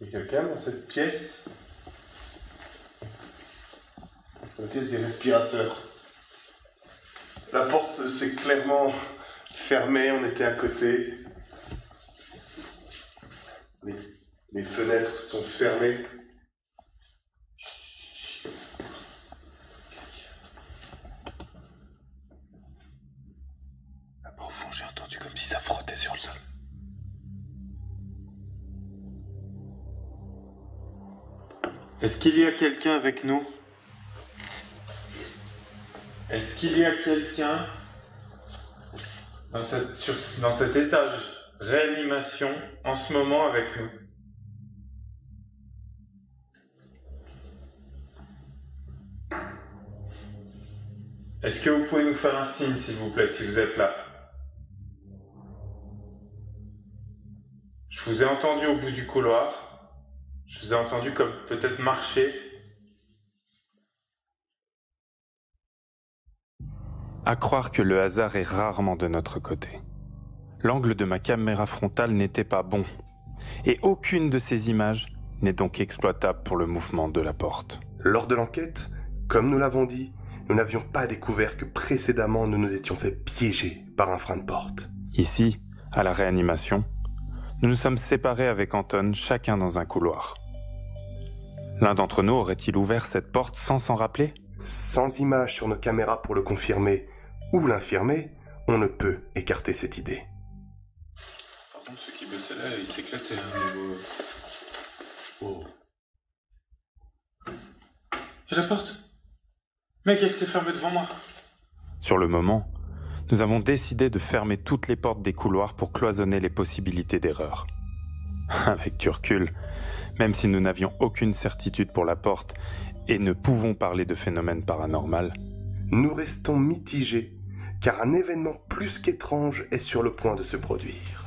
Il y a quelqu'un dans cette pièce? Dans la pièce des respirateurs. La porte s'est clairement fermée, on était à côté. Les fenêtres sont fermées. Là-bas au fond, j'ai entendu comme si ça frottait sur le sol. Est-ce qu'il y a quelqu'un avec nous? Est-ce qu'il y a quelqu'un dans cet étage réanimation en ce moment avec nous? Est-ce que vous pouvez nous faire un signe, s'il vous plaît, si vous êtes là? Je vous ai entendu au bout du couloir. Je vous ai entendu comme peut-être marcher. À croire que le hasard est rarement de notre côté. L'angle de ma caméra frontale n'était pas bon, et aucune de ces images n'est donc exploitable pour le mouvement de la porte. Lors de l'enquête, comme nous l'avons dit, nous n'avions pas découvert que précédemment nous nous étions fait piéger par un frein de porte. Ici, à la réanimation, nous nous sommes séparés avec Anton, chacun dans un couloir. L'un d'entre nous aurait-il ouvert cette porte sans s'en rappeler? Sans image sur nos caméras pour le confirmer ou l'infirmer, on ne peut écarter cette idée. Par contre, ceux qui bossaient là, ils s'éclataient au niveau. Oh. J'ai la porte. Mec, elle s'est fermée devant moi. Sur le moment, nous avons décidé de fermer toutes les portes des couloirs pour cloisonner les possibilités d'erreur. Avec du recul, même si nous n'avions aucune certitude pour la porte et ne pouvons parler de phénomène paranormal, Nous restons mitigés, car un événement plus qu'étrange est sur le point de se produire.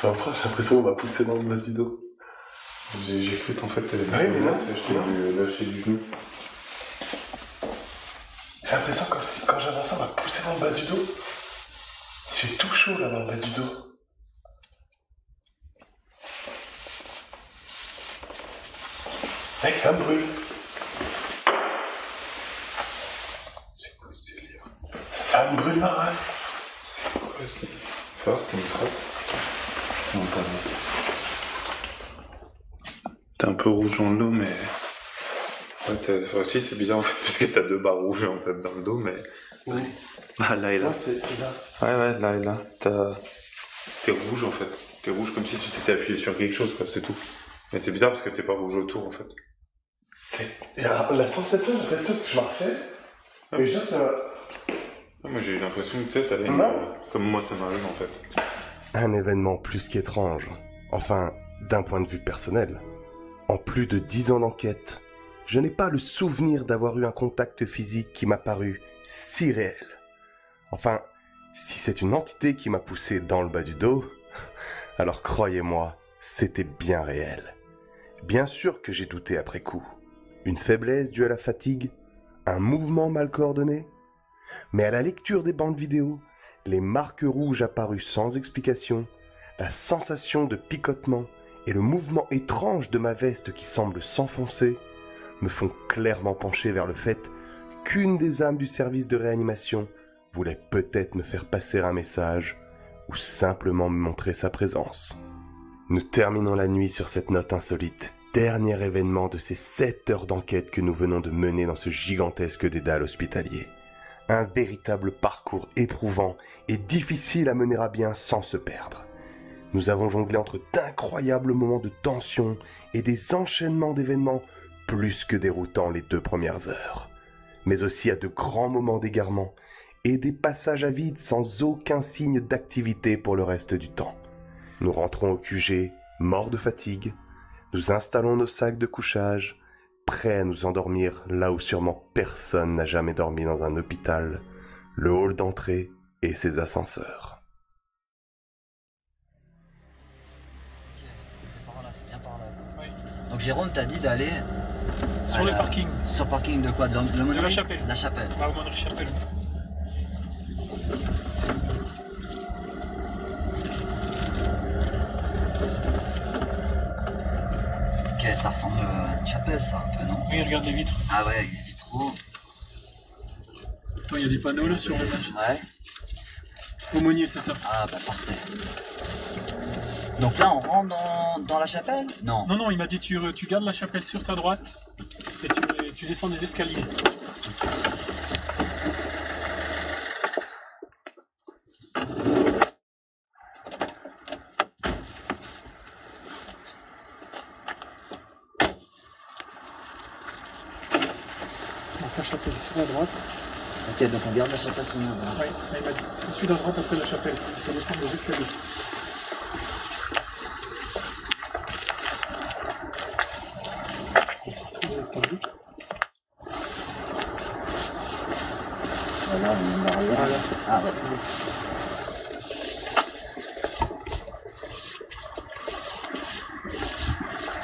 Enfin, après, j'ai l'impression qu'on m'a poussé dans le bas du dos. J'ai cru qu'en fait, t'avais mais là, je t'ai lâché du genou. J'ai l'impression comme si quand j'avançais, on m'a poussé dans le bas du dos. J'ai tout chaud là dans le bas du dos. Mec, ça me brûle. C'est quoi ce délire? Ça me brûle ma race. C'est quoi ce délire? Fais voir si t'as une frotte. Non, pas bon. T'es un peu rouge dans le dos, mais... Ouais, aussi c'est bizarre en fait, parce que t'as 2 barres rouges en fait dans le dos, mais... Oui. Ah, là et là. Ouais, c'est là. Ouais, là et là. T'es rouge en fait. T'es rouge comme si tu t'étais appuyé sur quelque chose, quoi, c'est tout. Mais c'est bizarre parce que t'es pas rouge autour en fait. La sensation, j'ai l'impression que je marchais. Mais je sais que ça va. Moi j'ai eu l'impression que t'allais comme moi ça m'arrive en fait. Un événement plus qu'étrange. Enfin, d'un point de vue personnel. En plus de 10 ans d'enquête, je n'ai pas le souvenir d'avoir eu un contact physique qui m'a paru si réel. Enfin, si c'est une entité qui m'a poussé dans le bas du dos, alors croyez-moi, c'était bien réel. Bien sûr que j'ai douté après coup. Une faiblesse due à la fatigue, un mouvement mal coordonné. Mais à la lecture des bandes vidéo, les marques rouges apparues sans explication, la sensation de picotement et le mouvement étrange de ma veste qui semble s'enfoncer me font clairement pencher vers le fait qu'une des âmes du service de réanimation voulait peut-être me faire passer un message ou simplement me montrer sa présence. Nous terminons la nuit sur cette note insolite, dernier événement de ces 7 heures d'enquête que nous venons de mener dans ce gigantesque dédale hospitalier. Un véritable parcours éprouvant et difficile à mener à bien sans se perdre. Nous avons jonglé entre d'incroyables moments de tension et des enchaînements d'événements plus que déroutants les 2 premières heures, mais aussi à de grands moments d'égarement et des passages à vide sans aucun signe d'activité pour le reste du temps. Nous rentrons au QG, morts de fatigue, nous installons nos sacs de couchage, prêts à nous endormir là où sûrement personne n'a jamais dormi dans un hôpital, le hall d'entrée et ses ascenseurs. C'est par là, c'est bien par là. Oui. Donc Jérôme t'a dit d'aller... Sur le parking. Sur le parking de quoi? De la chapelle. La chapelle. Pas Aumônerie Chapelle. Ok, ça ressemble à une chapelle ça un peu, non? Oui, regarde les vitres. Ah ouais, il y a des vitraux. Attends, il y a des panneaux là sur le machine. Ouais. Aumônier, c'est ça. Ah bah parfait. Donc là on rentre dans la chapelle? Non. Non, il m'a dit tu gardes la chapelle sur ta droite et tu descends des escaliers. Donc la chapelle sur la droite. Ok, donc on garde la chapelle sur la droite. Oui, il m'a dit tout de suite à droite après la chapelle. Il faut descendre des escaliers. Voilà, on est derrière. Voilà. Ah ouais.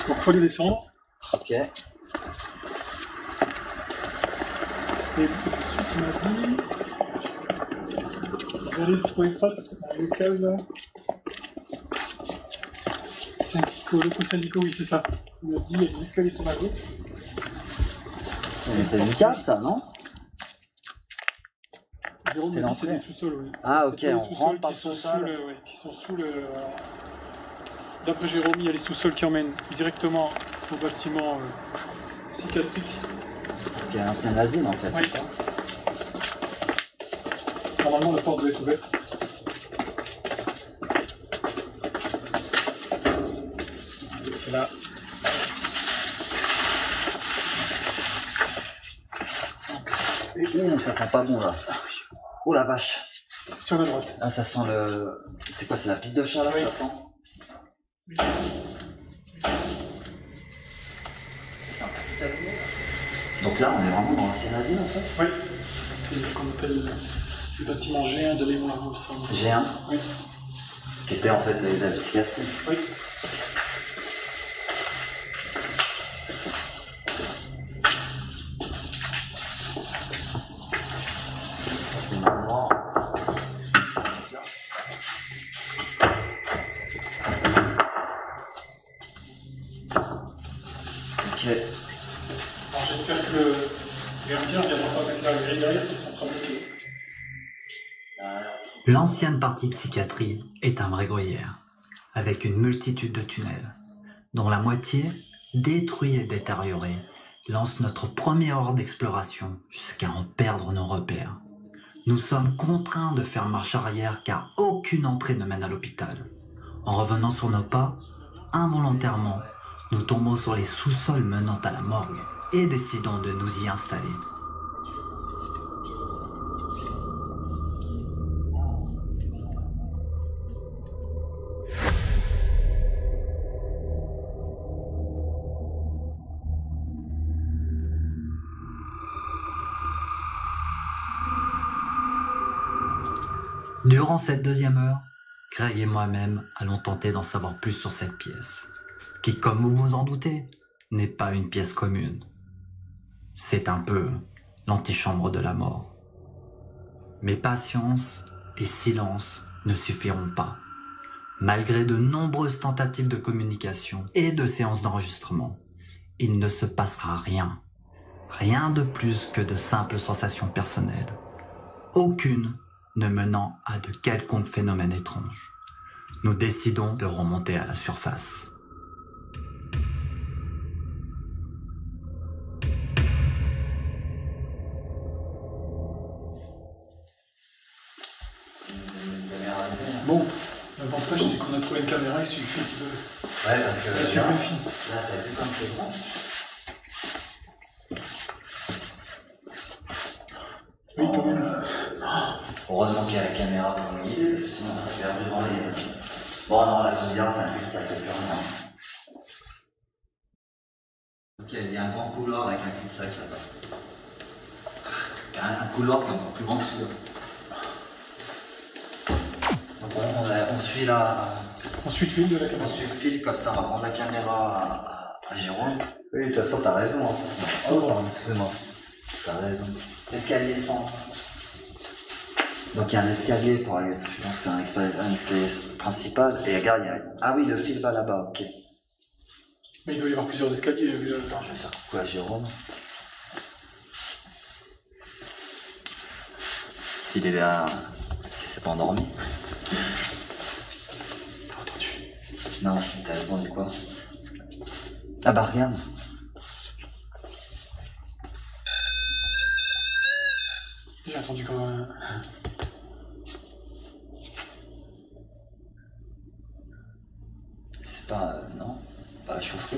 Donc il faut les descendre. Ok. Et ensuite il m'a dit vous allez le trouver face à un local là. Local syndico, oui c'est ça. Il m'a dit il y a des escaliers sur la gauche. Mais c'est une cave ça, non? Jérôme C'est m'a dit c'est l'entrée. des sous-sols, oui. Ah ok, Les on sous-sols rentre par qui le sont sous-sol. qui sont sous le... D'après Jérôme, il y a les sous-sols qui emmènent directement au bâtiment psychiatrique. Ok, un ancien asile en fait, Oui. c'est ça? Normalement, la porte doit être ouverte. C'est là. Ça sent pas bon là. Oh la vache. Sur la droite. Ah ça sent le... C'est quoi, c'est la piste de chat là? Oui. Ça sent? Oui. Ça sent pas tout à fait. Donc là on est vraiment dans l'ancien asile en fait? Oui. C'est ce qu'on appelle le bâtiment G1 de mémoire, il me semble. G1? Oui. Qui était en fait la psychiatrie. Oui. Ok. Alors j'espère que le gardien ne viendra pas mettre la grille derrière parce qu'on sera bloqué. L'ancienne partie psychiatrie est un vrai gruyère, avec une multitude de tunnels, dont la moitié, détruits et détériorés, lance notre première heure d'exploration jusqu'à en perdre nos repères. Nous sommes contraints de faire marche arrière car aucune entrée ne mène à l'hôpital. En revenant sur nos pas, involontairement, nous tombons sur les sous-sols menant à la morgue et décidons de nous y installer. Durant cette deuxième heure, Greg et moi-même allons tenter d'en savoir plus sur cette pièce, qui, comme vous vous en doutez, n'est pas une pièce commune. C'est un peu l'antichambre de la mort. Mais patience et silence ne suffiront pas. Malgré de nombreuses tentatives de communication et de séances d'enregistrement, il ne se passera rien. Rien de plus que de simples sensations personnelles. Aucune ne menant à de quelconques phénomènes étranges. Nous décidons de remonter à la surface. Bon, l'avantage c'est qu'on a trouvé une caméra, il suffit de... Ouais, parce que Il là, suffit. t'as vu comme c'est grand. Oui, quand même. Heureusement qu'il y a la caméra pour nous guider, parce que sinon ça fait perdu dans les... Bon, non, la filière, c'est un cul, ça fait plus rien. Ok, il y a un grand couloir avec un cul-de-sac là-bas. Il y a un couloir qui est encore plus grand que celui-là. Donc on suit la... On suit le fil de la On caméra. suit le fil, comme ça on va rendre la caméra à Jérôme. Oui, de toute façon, t'as raison. Hein. Oh, pardon, excusez-moi. T'as raison. L'escalier centre. Donc il y a un escalier pour aller, je pense que c'est un escalier principal. Et regarde, il y a... Ah oui, le fil va là-bas, ok. Mais il doit y avoir plusieurs escaliers, vu là. Attends, je vais faire coucou à Jérôme. S'il est là, si c'est pas endormi. T'as entendu? Non, t'as répondu quoi? Ah bah regarde. J'ai entendu comme un... C'est pas... non, pas la chaussée.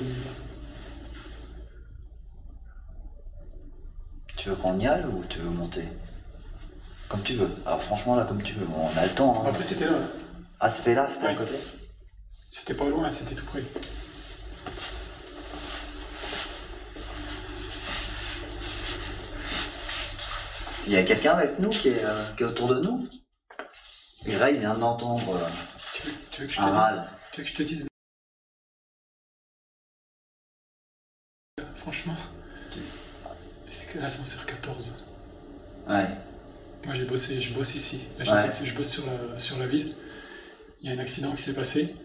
Tu veux qu'on y aille ou tu veux monter? Comme tu veux. Alors franchement là, comme tu veux. Bon, on a le temps. Hein. Après c'était là. Ah c'était là, c'était Oui. à côté? C'était pas loin, c'était tout près. Il y a quelqu'un avec nous qui est autour de nous? Et là, il vient d'entendre Tu veux que je te un dise... râle. Tu veux que je te dise... Franchement... C'est que l'ascenseur 14. Ouais. Moi je bosse ici. Là, Ouais. je bosse sur la ville. Il y a un accident qui s'est passé.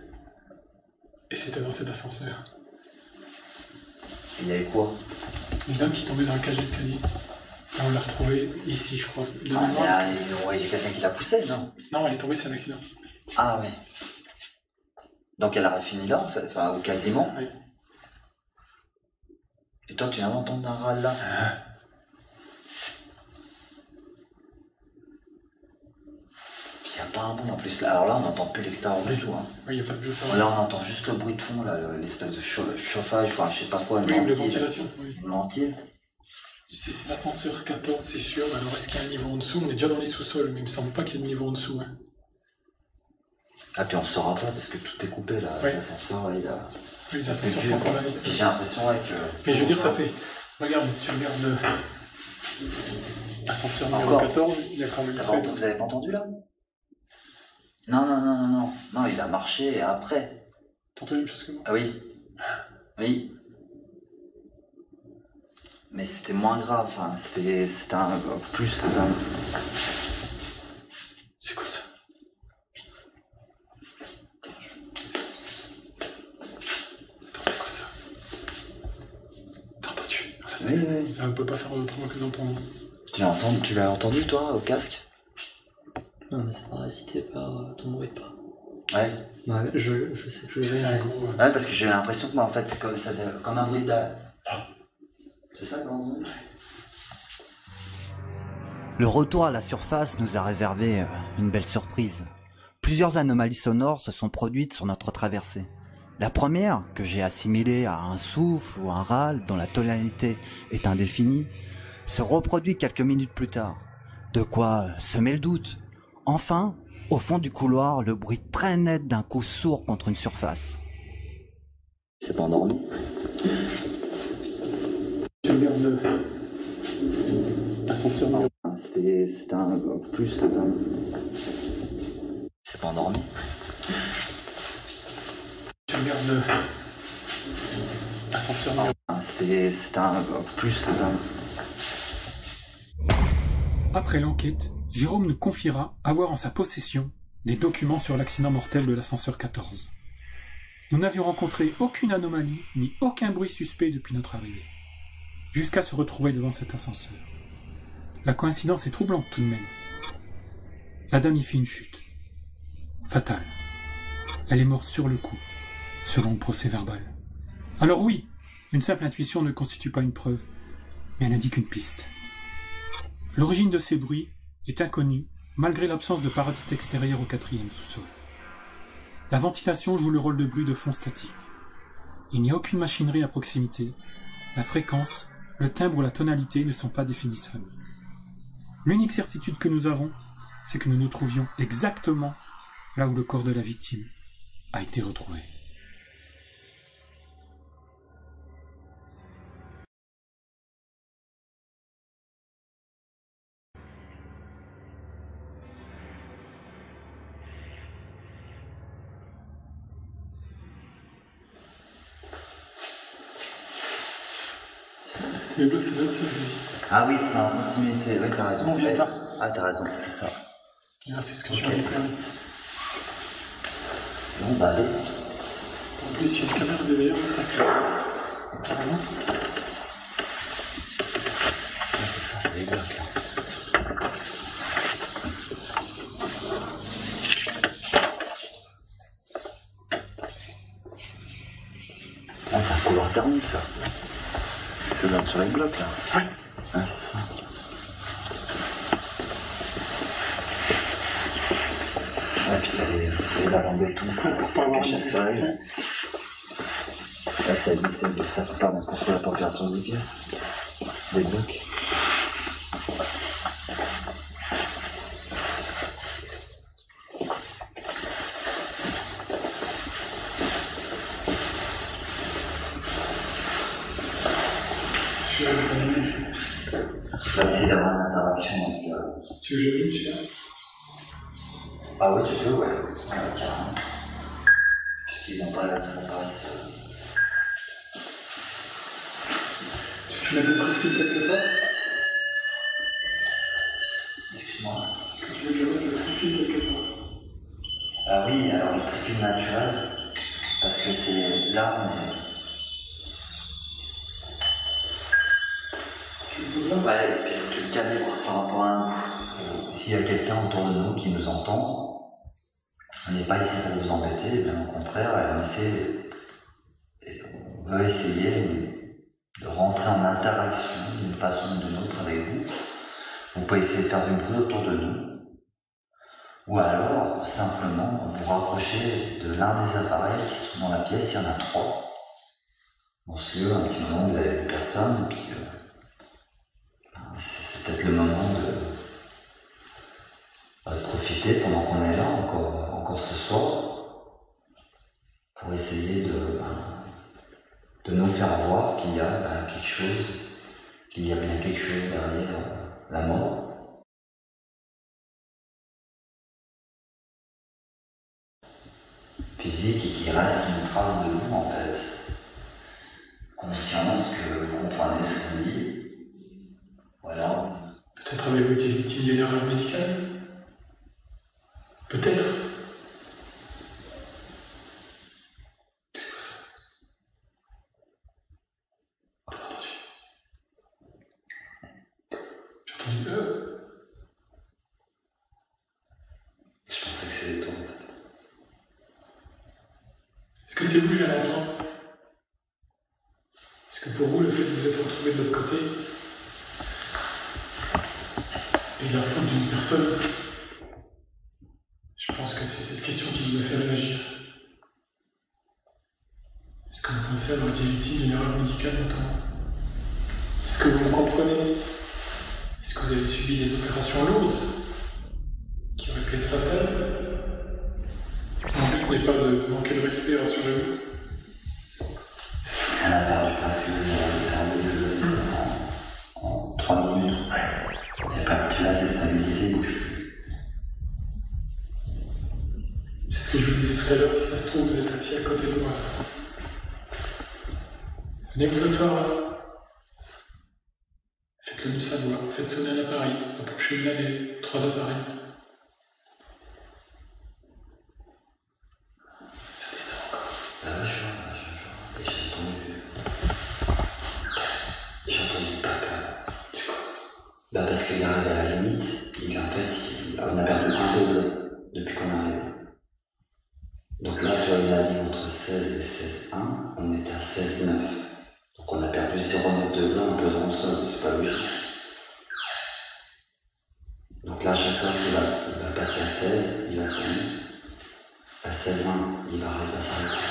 Et c'était dans cet ascenseur. Il y avait quoi? Une dame qui tombait dans le cage d'escalier. Et on l'a retrouvée ici, je crois. De Ah, mais mémoire. il y a quelqu'un qui l'a poussée, non? Non, elle est tombée, c'est un accident. Ah oui. Donc elle aurait fini là, en fait, enfin, ou quasiment. Oui. Et toi, tu viens d'entendre un râle là? Puis il n'y a pas un bruit en plus. Là. Alors là, on n'entend plus l'extérieur du tout. Hein. Oui, il n'y a pas de bleu. Là, on entend juste le bruit de fond, là, l'espèce de chauffage, enfin, je sais pas quoi, une Oui, la lentille. ventilation. Oui. Une lentille. C'est l'ascenseur 14, c'est sûr. Alors est-ce qu'il y a un niveau en dessous? On est déjà dans les sous-sols, mais il me semble pas qu'il y ait de niveau en dessous. Hein. Ah, puis on ne saura pas parce que tout est coupé là. Ouais. L'ascenseur, il a. Oui, les ascenseurs sont encore là. Puis j'ai l'impression ouais, que. Mais je veux dire, ça fait... Regarde, tu regardes l'ascenseur numéro Encore. 14, il y a quand même... Vous avez pas entendu là? Non, il a marché après. T'as entendu la même chose que moi? Ah oui. Oui. Mais c'était moins grave, enfin, c'était un plus. C'est quoi ça? Attends, c'est quoi ça? T'as entendu? Oui. On peut pas faire autrement que d'entendre. Tu l'as entendu toi au casque? Non, mais ça va cité par ton bruit de pas. Ouais. Bah, je sais que je vais. Ouais, parce que j'ai l'impression que moi en fait c'est comme un bruit de. C'est ça qu'on dit? Le retour à la surface nous a réservé une belle surprise. Plusieurs anomalies sonores se sont produites sur notre traversée. La première, que j'ai assimilée à un souffle ou un râle dont la tonalité est indéfinie, se reproduit quelques minutes plus tard. De quoi semer le doute. Enfin, au fond du couloir, le bruit très net d'un coup sourd contre une surface. C'est pas endormi? Tu regardes l'ascenseur numéro. C'était un plus. C'est pas endormi? Tu regardes l'ascenseur numéro. C'était un plus. Après l'enquête, Jérôme nous confiera avoir en sa possession des documents sur l'accident mortel de l'ascenseur 14. Nous n'avions rencontré aucune anomalie ni aucun bruit suspect depuis notre arrivée, jusqu'à se retrouver devant cet ascenseur. La coïncidence est troublante tout de même. La dame y fit une chute. Fatale. Elle est morte sur le coup, selon le procès-verbal. Alors oui, une simple intuition ne constitue pas une preuve, mais elle indique une piste. L'origine de ces bruits est inconnue, malgré l'absence de parasites extérieurs au 4e sous-sol. La ventilation joue le rôle de bruit de fond statique. Il n'y a aucune machinerie à proximité. La fréquence, le timbre ou la tonalité ne sont pas définissables. L'unique certitude que nous avons, c'est que nous nous trouvions exactement là où le corps de la victime a été retrouvé. Les blocs, c'est là, Ah oui, c'est en continuité, oui, t'as raison. On vient de là. Ah, t'as raison, c'est ça. Ah, c'est ce que je viens de faire. Bon, bah allez. En plus, il y a une caméra de derrière. Carrément. Ça, c'est les blocs, là. Ah, c'est un couloir thermique, ça. Ça donne sur les blocs, là. Ouais. Ah, c'est ça. Ouais, puis il y a la lampe tout Pour pas avoir chaque soleil. Là, ça évite ça peut pas contrôler la température des pièces, des blocs. On va essayer d'avoir une interaction entre... Tu veux que je joue, Ah oui, tu peux, ouais. Carrément. Puisqu'ils n'ont pas la passe. Tu mets des profils quelque part? Excuse-moi. Est-ce que tu veux que je mette le profil quelque part? Ah oui, alors le profil naturel, parce que c'est là, mais... Ouais, et puis il faut que tu le calibres par rapport à un... S'il y a quelqu'un autour de nous qui nous entend, on n'est pas ici pour vous embêter, bien au contraire, on veut essayer de rentrer en interaction d'une façon ou d'une autre avec vous. Vous pouvez essayer de faire du bruit autour de nous, ou alors simplement vous rapprocher de l'un des appareils qui se trouve dans la pièce, il y en a 3. Dans ce lieu, un petit moment, vous avez personne, et puis c'est peut-être le moment de profiter pendant qu'on est là, encore ce soir, pour essayer de nous faire voir qu'il y a quelque chose, qu'il y a bien quelque chose derrière la mort. physique et qu'il reste une trace de vous en fait. Consciente que vous comprenez ce qu'on dit. Voilà. Peut-être avez-vous été victime d'une erreur médicale? Peut-être. J'ai entendu Je pensais que c'était toi. Est-ce que c'est vous que j'allais entendre? Est-ce que pour vous, le fait de vous être retrouvé de l'autre côté est la faute d'une personne? Je pense que c'est cette question qui vous a fait réagir. Est-ce que vous pensez avoir été victime d'une erreur médicale notamment? Est-ce que vous me comprenez? Est-ce que vous avez subi des opérations lourdes qui auraient pu être fatales? Mon but n'est pas de manquer de respect, rassurez-vous. Elle a perdu presque 2 heures de cerveau en 3 minutes. J'ai pas pu la stabiliser. C'est ce que je vous disais tout à l'heure, si ça se trouve, vous êtes assis à côté de moi. Venez vous asseoir là. Faites-le nous savoir, faites sonner un appareil, approchez-le là les 3 appareils. Ça descend encore. J'ai entendu papa. Parce qu'il arrive à la limite, on a perdu un degré depuis qu'on arrive. Donc là, toi, il a dit entre 16 et 16,1, on était à 16,9. Donc on a perdu 0,9 degrés en pesant au sol, c'est pas logique. Donc là, à chaque fois qu'il va passer à 16, il va sonner. À 16,1, il va arriver à s'arrêter.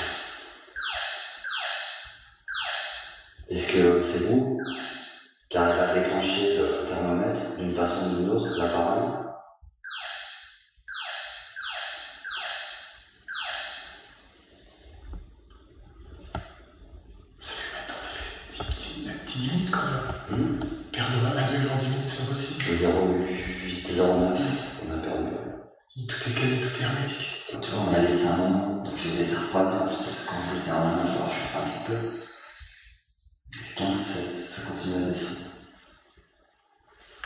Est-ce que c'est vous qui arrivez à déclencher le thermomètre d'une façon ou d'une autre, l'appareil? Ça fait 10 minutes quand même. Perdre 1 degré en 10 minutes, c'est pas possible. 0,9, on a perdu. Tout est calé, tout est hermétique. Tu vois, on a laissé un moment, donc j'ai laissé refroidir, parce que quand je vous dis un moment, je chauffe un petit peu. 15,7, ça continue à descendre.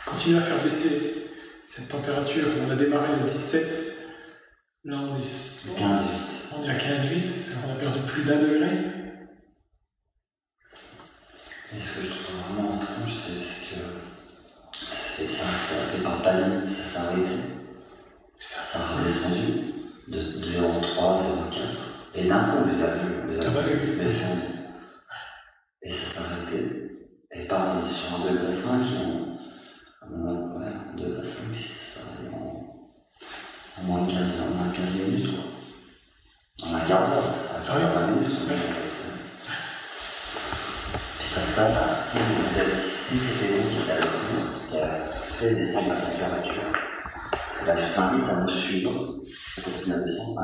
Continuez à faire baisser cette température. On a démarré à 17. Là, on est 15,8. On est à 15,8. On a perdu plus d'1 degré. Et ce que je trouve vraiment étrange, c'est que ça fait par palier, ça s'est arrêté. Ça a redescendu de 0,3, 0,4. Et d'un coup, on les a vus descendre. Et ça s'est arrêté. Et pareil, sur 1,5 degré, ouais, 1,5 degré, ça arrive en moins de 15 minutes. Quoi. En un quart d'heure, ça arrive à 20 minutes. Et comme ça, là, si c'était vous qui a fait descendre la température, là, je vous invite à nous suivre. Je continue à descendre.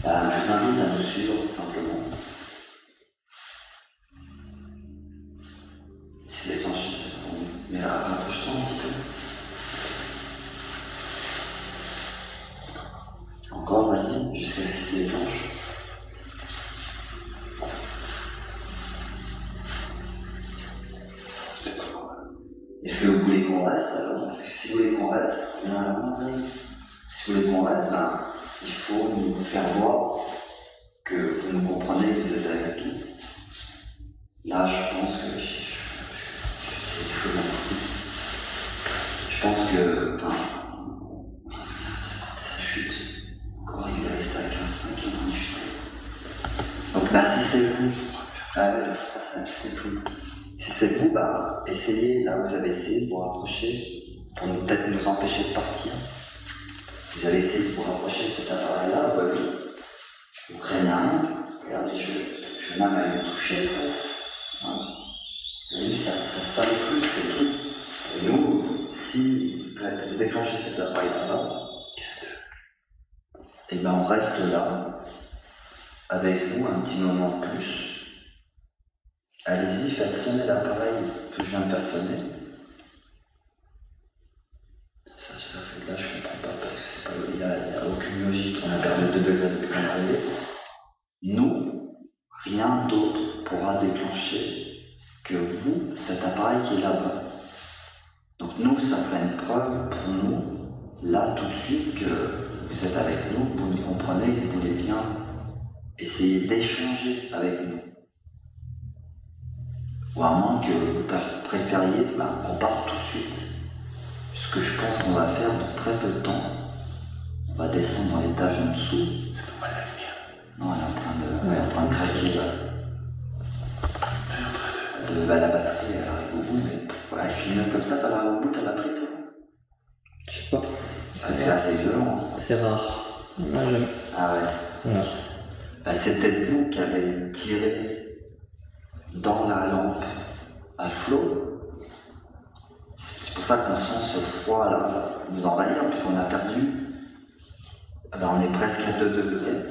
Là, je vous invite à nous suivre simplement. C'est déclenché. Mais là, rapproche-toi un petit peu. Encore, vas-y, jusqu'à ce qu'il se déclenche. Est-ce que vous voulez qu'on reste alors? Parce que si vous voulez qu'on reste, bien à la montagne. Si vous voulez qu'on reste, il faut nous faire voir que vous nous comprenez, que vous êtes avec nous. Là, je pense que je pense que, ça chute. Encore, il est resté à 15,5, 15,8. Donc là, si c'est vous, c'est tout. Si c'est vous, essayez, là vous avez essayé de vous rapprocher pour peut-être nous empêcher de partir. Vous avez essayé de vous rapprocher de cet appareil-là, vous voyez, vous craignez rien. Regardez, je vais même aller le toucher presque. Vous voyez, ça sonne plus, c'est tout. Et nous, si vous déclenchez cet appareil-là, et on reste là, avec vous un petit moment de plus. Allez-y, faites sonner l'appareil que je viens de faire sonner. Ça, là, je comprends pas parce que c'est qu'il n'y a aucune logique, on a perdu 2 degrés depuis qu'on est arrivé. Nous, rien d'autre pourra déclencher que vous, cet appareil qui est là-bas. Donc nous, ça serait une preuve pour nous, là, tout de suite, que vous êtes avec nous, vous nous comprenez, que vous voulez bien essayer d'échanger avec nous. Ou à moins que vous préfériez qu'on parte tout de suite. Ce que je pense qu'on va faire dans très peu de temps, on va descendre dans l'étage en dessous. C'est normal la lumière. Non, elle est en train de craquer là. La batterie, elle arrive au bout, mais elle clignote comme ça, ça arrive au bout ta batterie, toi? Je sais pas. C'est assez violent. Hein. C'est rare. Moi, j'aime. Ah ouais. Voilà. Bah, c'est peut-être vous qui avez tiré dans la lampe à flot. C'est pour ça qu'on sent ce froid là nous envahir, puisqu'on a perdu. Alors on est presque à 2 degrés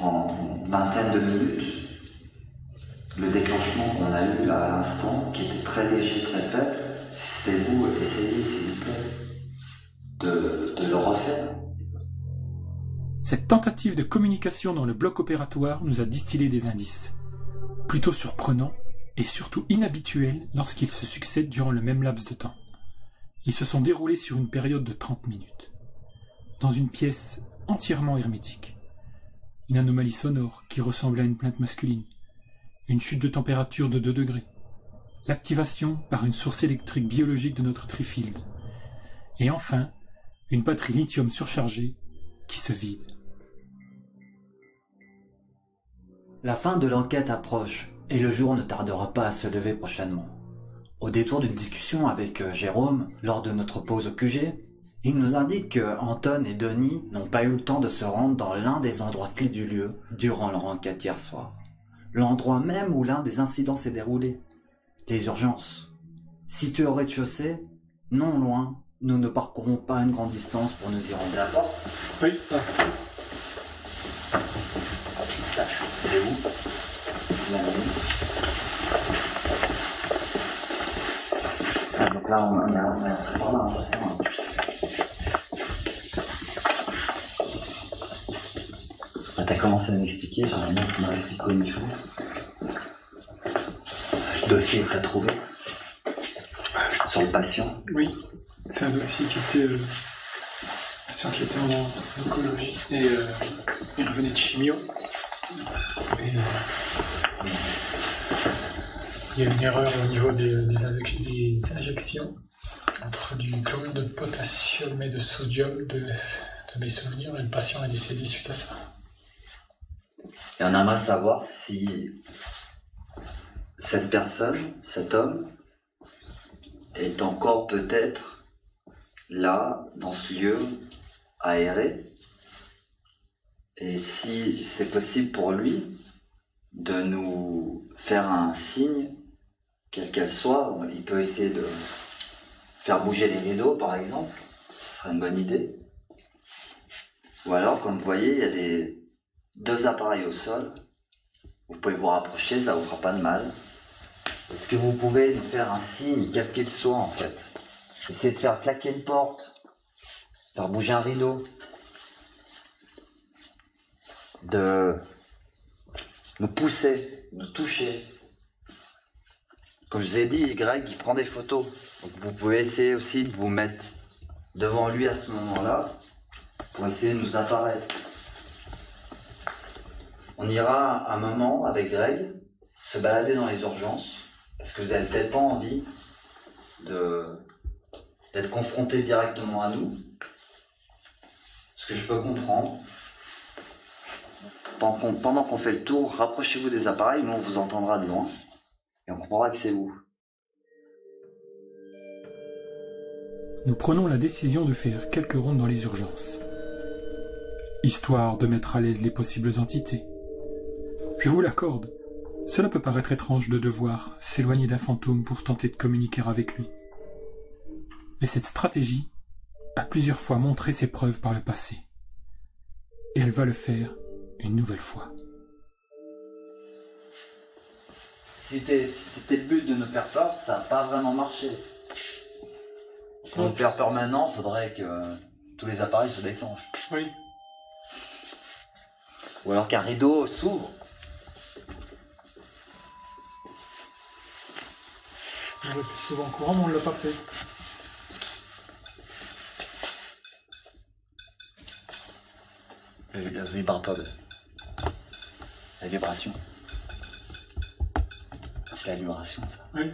en une vingtaine de minutes. Le déclenchement qu'on a eu là à l'instant, qui était très léger, très faible, si c'était vous, essayez s'il vous plaît de le refaire. Cette tentative de communication dans le bloc opératoire nous a distillé des indices, plutôt surprenants et surtout inhabituels lorsqu'ils se succèdent durant le même laps de temps. Ils se sont déroulés sur une période de 30 minutes, dans une pièce entièrement hermétique. Une anomalie sonore qui ressemble à une plainte masculine, une chute de température de 2 degrés, l'activation par une source électrique biologique de notre trifield, et enfin, une batterie lithium surchargée qui se vide. La fin de l'enquête approche et le jour ne tardera pas à se lever prochainement. Au détour d'une discussion avec Jérôme lors de notre pause au QG, il nous indique que Anton et Denis n'ont pas eu le temps de se rendre dans l'un des endroits clés du lieu durant leur enquête hier soir. L'endroit même où l'un des incidents s'est déroulé. Les urgences. Situées au rez-de-chaussée, non loin, nous ne parcourons pas une grande distance pour nous y rendre. C'est la porte? Oui. C'est où? Ah, donc là, on est entré par là, c'est ça. T'as commencé à m'expliquer, j'aimerais bien que tu m'expliques au niveau. Le dossier que t'as trouvé sur le patient. Oui, c'est un dossier qui était patient qui était en oncologie et il revenait de chimio. Et, il y a une erreur au niveau des injections entre du chlorure de potassium et de sodium de mes souvenirs, et le patient est décédé suite à ça. Et on aimerait savoir si cette personne, cet homme, est encore peut-être là, dans ce lieu aéré, et si c'est possible pour lui de nous faire un signe, quel qu'elle soit. Il peut essayer de faire bouger les rideaux, par exemple, ce serait une bonne idée. Ou alors, comme vous voyez, il y a 2 appareils au sol. Vous pouvez vous rapprocher, ça vous fera pas de mal. Est-ce que vous pouvez nous faire un signe, quel qu'il soit en fait? Essayez de faire claquer une porte, faire bouger un rideau, de nous pousser, nous toucher. Comme je vous ai dit, Greg, il prend des photos. Donc vous pouvez essayer aussi de vous mettre devant lui à ce moment-là pour essayer de nous apparaître. On ira un moment avec Greg se balader dans les urgences parce que vous n'avez peut-être pas envie d'être confronté directement à nous. Ce que je peux comprendre. Pendant qu'on fait le tour, rapprochez-vous des appareils, nous on vous entendra de loin et on comprendra que c'est vous. Nous prenons la décision de faire quelques rondes dans les urgences, histoire de mettre à l'aise les possibles entités. Je vous l'accorde, cela peut paraître étrange de devoir s'éloigner d'un fantôme pour tenter de communiquer avec lui. Mais cette stratégie a plusieurs fois montré ses preuves par le passé, et elle va le faire une nouvelle fois. Si c'était le but de nous faire peur, ça n'a pas vraiment marché. Pour nous faire peur maintenant, il faudrait que tous les appareils se déclenchent. Oui. Ou alors qu'un rideau s'ouvre. On aurait pu souvent courant, mais on ne l'a pas fait. Le vibrapod. La vibration. C'est la vibration, ça. Oui.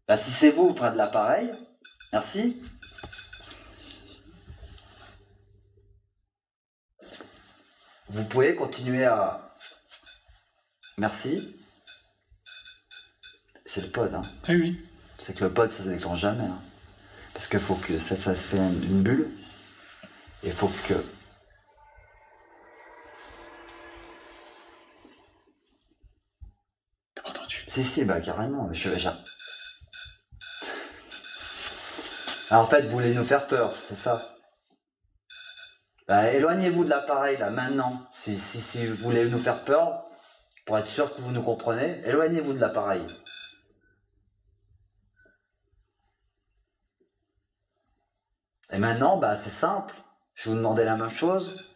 Bah, si c'est vous près de l'appareil, merci. Vous pouvez continuer à... Merci. C'est le pod, hein. Oui, oui. C'est que le pod, ça se déclenche jamais. Hein. Parce qu'il faut que ça se fait une bulle. Et il faut que... T'as pas entendu? Si, bah carrément. Alors, en fait, vous voulez nous faire peur, c'est ça? Bah, éloignez-vous de l'appareil, là, maintenant. Si vous voulez nous faire peur, pour être sûr que vous nous comprenez, éloignez-vous de l'appareil. Et maintenant, bah, c'est simple. Je vais vous demander la même chose.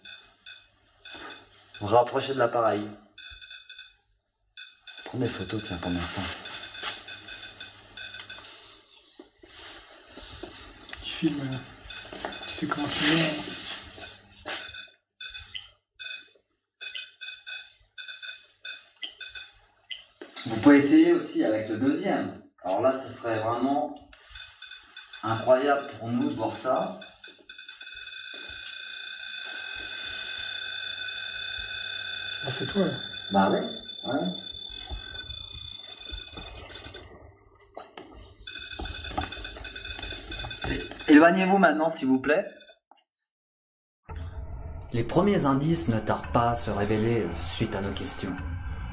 Vous rapprochez de l'appareil. Prends des photos, tiens, pour l'instant. Il filme. Tu sais comment tu mets. Vous pouvez essayer aussi avec le deuxième. Alors là, ce serait vraiment incroyable pour nous de voir ça. Ah, c'est toi, là. Bah ouais, ouais. Éloignez-vous maintenant, s'il vous plaît. Les premiers indices ne tardent pas à se révéler suite à nos questions.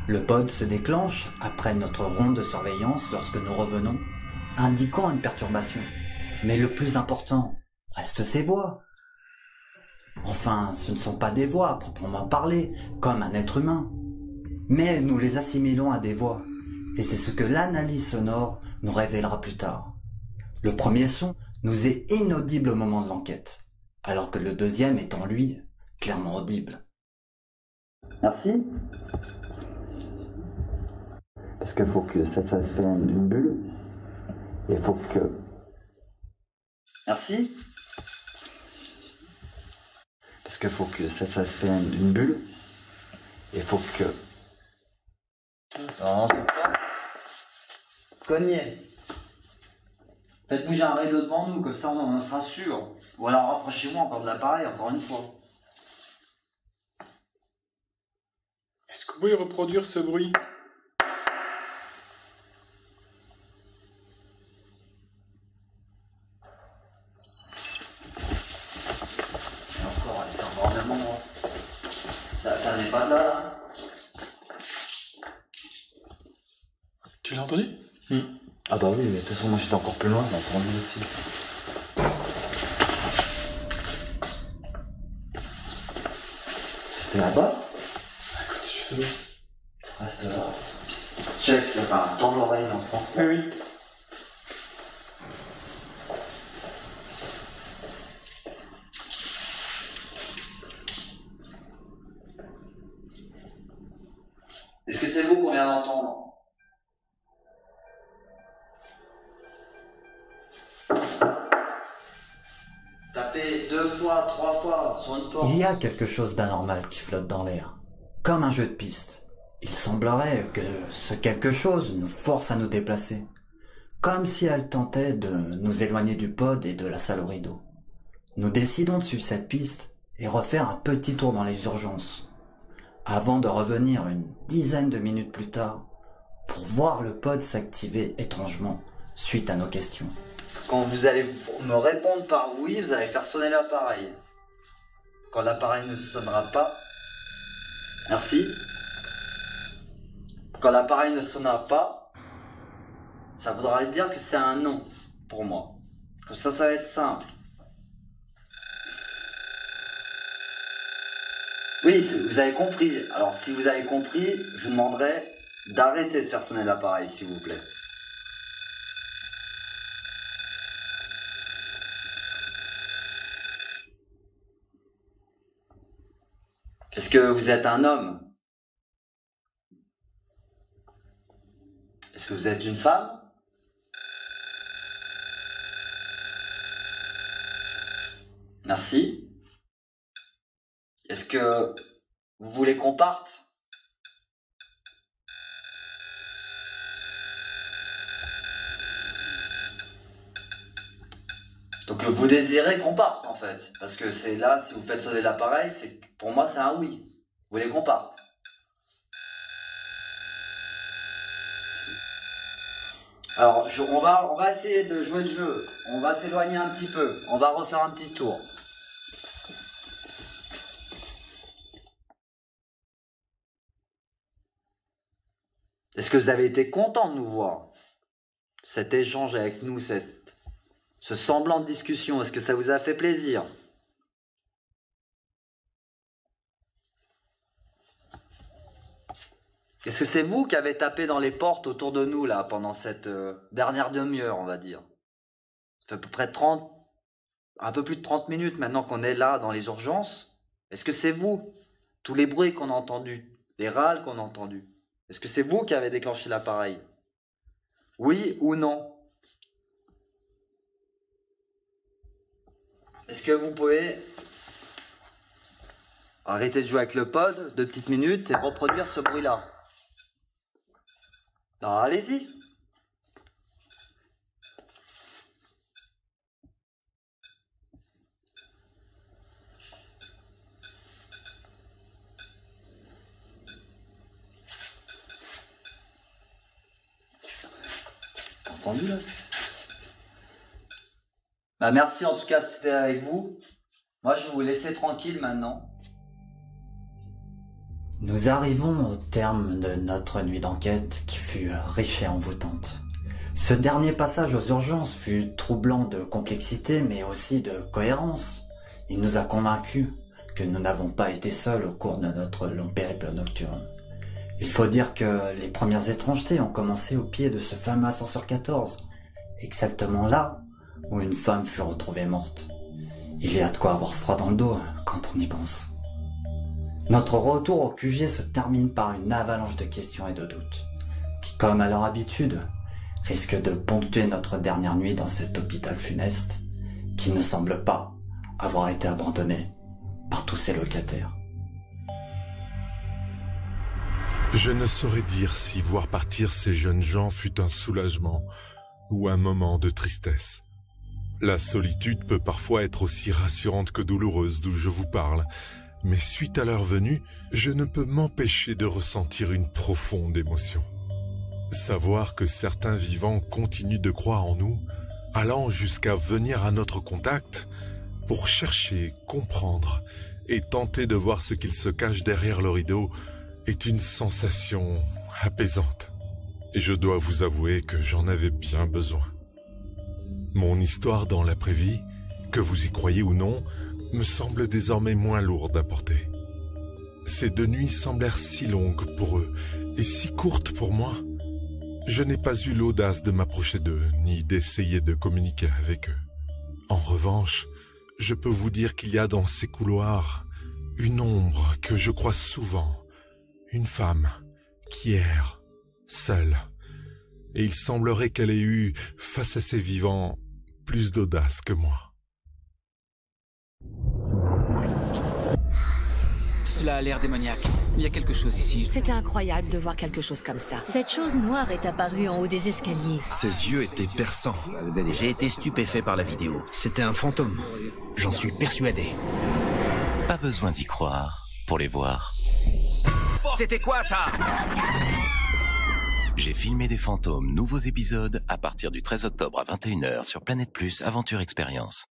Le pod se déclenche après notre ronde de surveillance lorsque nous revenons, indiquant une perturbation. Mais le plus important reste ces voix. Enfin, ce ne sont pas des voix à proprement parler, comme un être humain. Mais nous les assimilons à des voix, et c'est ce que l'analyse sonore nous révélera plus tard. Le premier son nous est inaudible au moment de l'enquête, alors que le deuxième est en lui clairement audible. Merci. Parce qu'il faut que ça se fait une bulle. Et il faut que... Merci. Parce qu'il faut que ça se fait une bulle. Et il faut que... Non, c'est pas... Cognez. Faites bouger un rideau devant nous, comme ça on sera sûr. Ou alors rapprochez-vous encore de l'appareil, encore une fois. Est-ce que vous pouvez reproduire ce bruit? Et encore, c'est encore un moment. Ça n'est pas là. Tu l'as entendu? Ah bah oui, mais de toute façon, moi j'étais encore plus loin, j'ai entendu aussi. C'était là-bas? Écoute, je sais pas. Reste là. Check, enfin, tends l'oreille dans ce sens. Ah oui. Est-ce que c'est vous qu'on vient d'entendre? Tapez 2 fois, 3 fois sur une porte. Il y a quelque chose d'anormal qui flotte dans l'air, comme un jeu de piste. Il semblerait que ce quelque chose nous force à nous déplacer, comme si elle tentait de nous éloigner du pod et de la salle au rideau. Nous décidons de suivre cette piste et refaire un petit tour dans les urgences, avant de revenir une dizaine de minutes plus tard pour voir le pod s'activer étrangement suite à nos questions. Quand vous allez me répondre par oui, vous allez faire sonner l'appareil. Quand l'appareil ne sonnera pas, merci. Quand l'appareil ne sonnera pas, ça voudra dire que c'est un non pour moi. Comme ça va être simple. Oui, vous avez compris. Alors si vous avez compris, je vous demanderai d'arrêter de faire sonner l'appareil, s'il vous plaît. Est-ce que vous êtes un homme? Est-ce que vous êtes une femme? Merci. Est-ce que vous voulez qu'on parte? Donc vous désirez qu'on parte en fait, parce que c'est là, si vous faites sauter l'appareil, c'est pour moi c'est un oui. Vous voulez qu'on parte? Alors on va essayer de jouer le jeu, on va s'éloigner un petit peu, on va refaire un petit tour. Est-ce que vous avez été content de nous voir? Cet échange avec nous, ce semblant de discussion, est-ce que ça vous a fait plaisir? Est-ce que c'est vous qui avez tapé dans les portes autour de nous là pendant cette dernière demi-heure, on va dire? Ça fait à peu près un peu plus de 30 minutes maintenant qu'on est là dans les urgences. Est-ce que c'est vous? Tous les bruits qu'on a entendus, les râles qu'on a entendus. Est-ce que c'est vous qui avez déclenché l'appareil? Oui ou non? Est-ce que vous pouvez arrêter de jouer avec le pod 2 petites minutes et reproduire ce bruit-là? Non, allez-y. T'as entendu là? Bah merci en tout cas si c'était avec vous. Moi je vais vous laisser tranquille maintenant. Nous arrivons au terme de notre nuit d'enquête qui fut riche et envoûtante. Ce dernier passage aux urgences fut troublant de complexité mais aussi de cohérence. Il nous a convaincus que nous n'avons pas été seuls au cours de notre long périple nocturne. Il faut dire que les premières étrangetés ont commencé au pied de ce fameux ascenseur 14, exactement là où une femme fut retrouvée morte. Il y a de quoi avoir froid dans le dos quand on y pense. Notre retour au QG se termine par une avalanche de questions et de doutes, qui, comme à leur habitude, risquent de ponctuer notre dernière nuit dans cet hôpital funeste, qui ne semble pas avoir été abandonné par tous ses locataires. Je ne saurais dire si voir partir ces jeunes gens fut un soulagement ou un moment de tristesse. La solitude peut parfois être aussi rassurante que douloureuse d'où je vous parle, mais suite à leur venue, je ne peux m'empêcher de ressentir une profonde émotion. Savoir que certains vivants continuent de croire en nous, allant jusqu'à venir à notre contact pour chercher, comprendre et tenter de voir ce qu'il se cache derrière le rideau est une sensation apaisante. Et je dois vous avouer que j'en avais bien besoin. Mon histoire dans l'après-vie, que vous y croyez ou non, me semble désormais moins lourde à porter. Ces 2 nuits semblèrent si longues pour eux et si courtes pour moi. Je n'ai pas eu l'audace de m'approcher d'eux, ni d'essayer de communiquer avec eux. En revanche, je peux vous dire qu'il y a dans ces couloirs une ombre que je croise souvent, une femme qui erre, seule. Et il semblerait qu'elle ait eu, face à ces vivants, plus d'audace que moi. Cela a l'air démoniaque. Il y a quelque chose ici. C'était incroyable de voir quelque chose comme ça. Cette chose noire est apparue en haut des escaliers. Ses yeux étaient perçants. J'ai été stupéfait par la vidéo. C'était un fantôme. J'en suis persuadé. Pas besoin d'y croire pour les voir. C'était quoi ça? J'ai filmé des fantômes, nouveaux épisodes à partir du 13 octobre à 21h sur Planète Plus Aventure Expérience.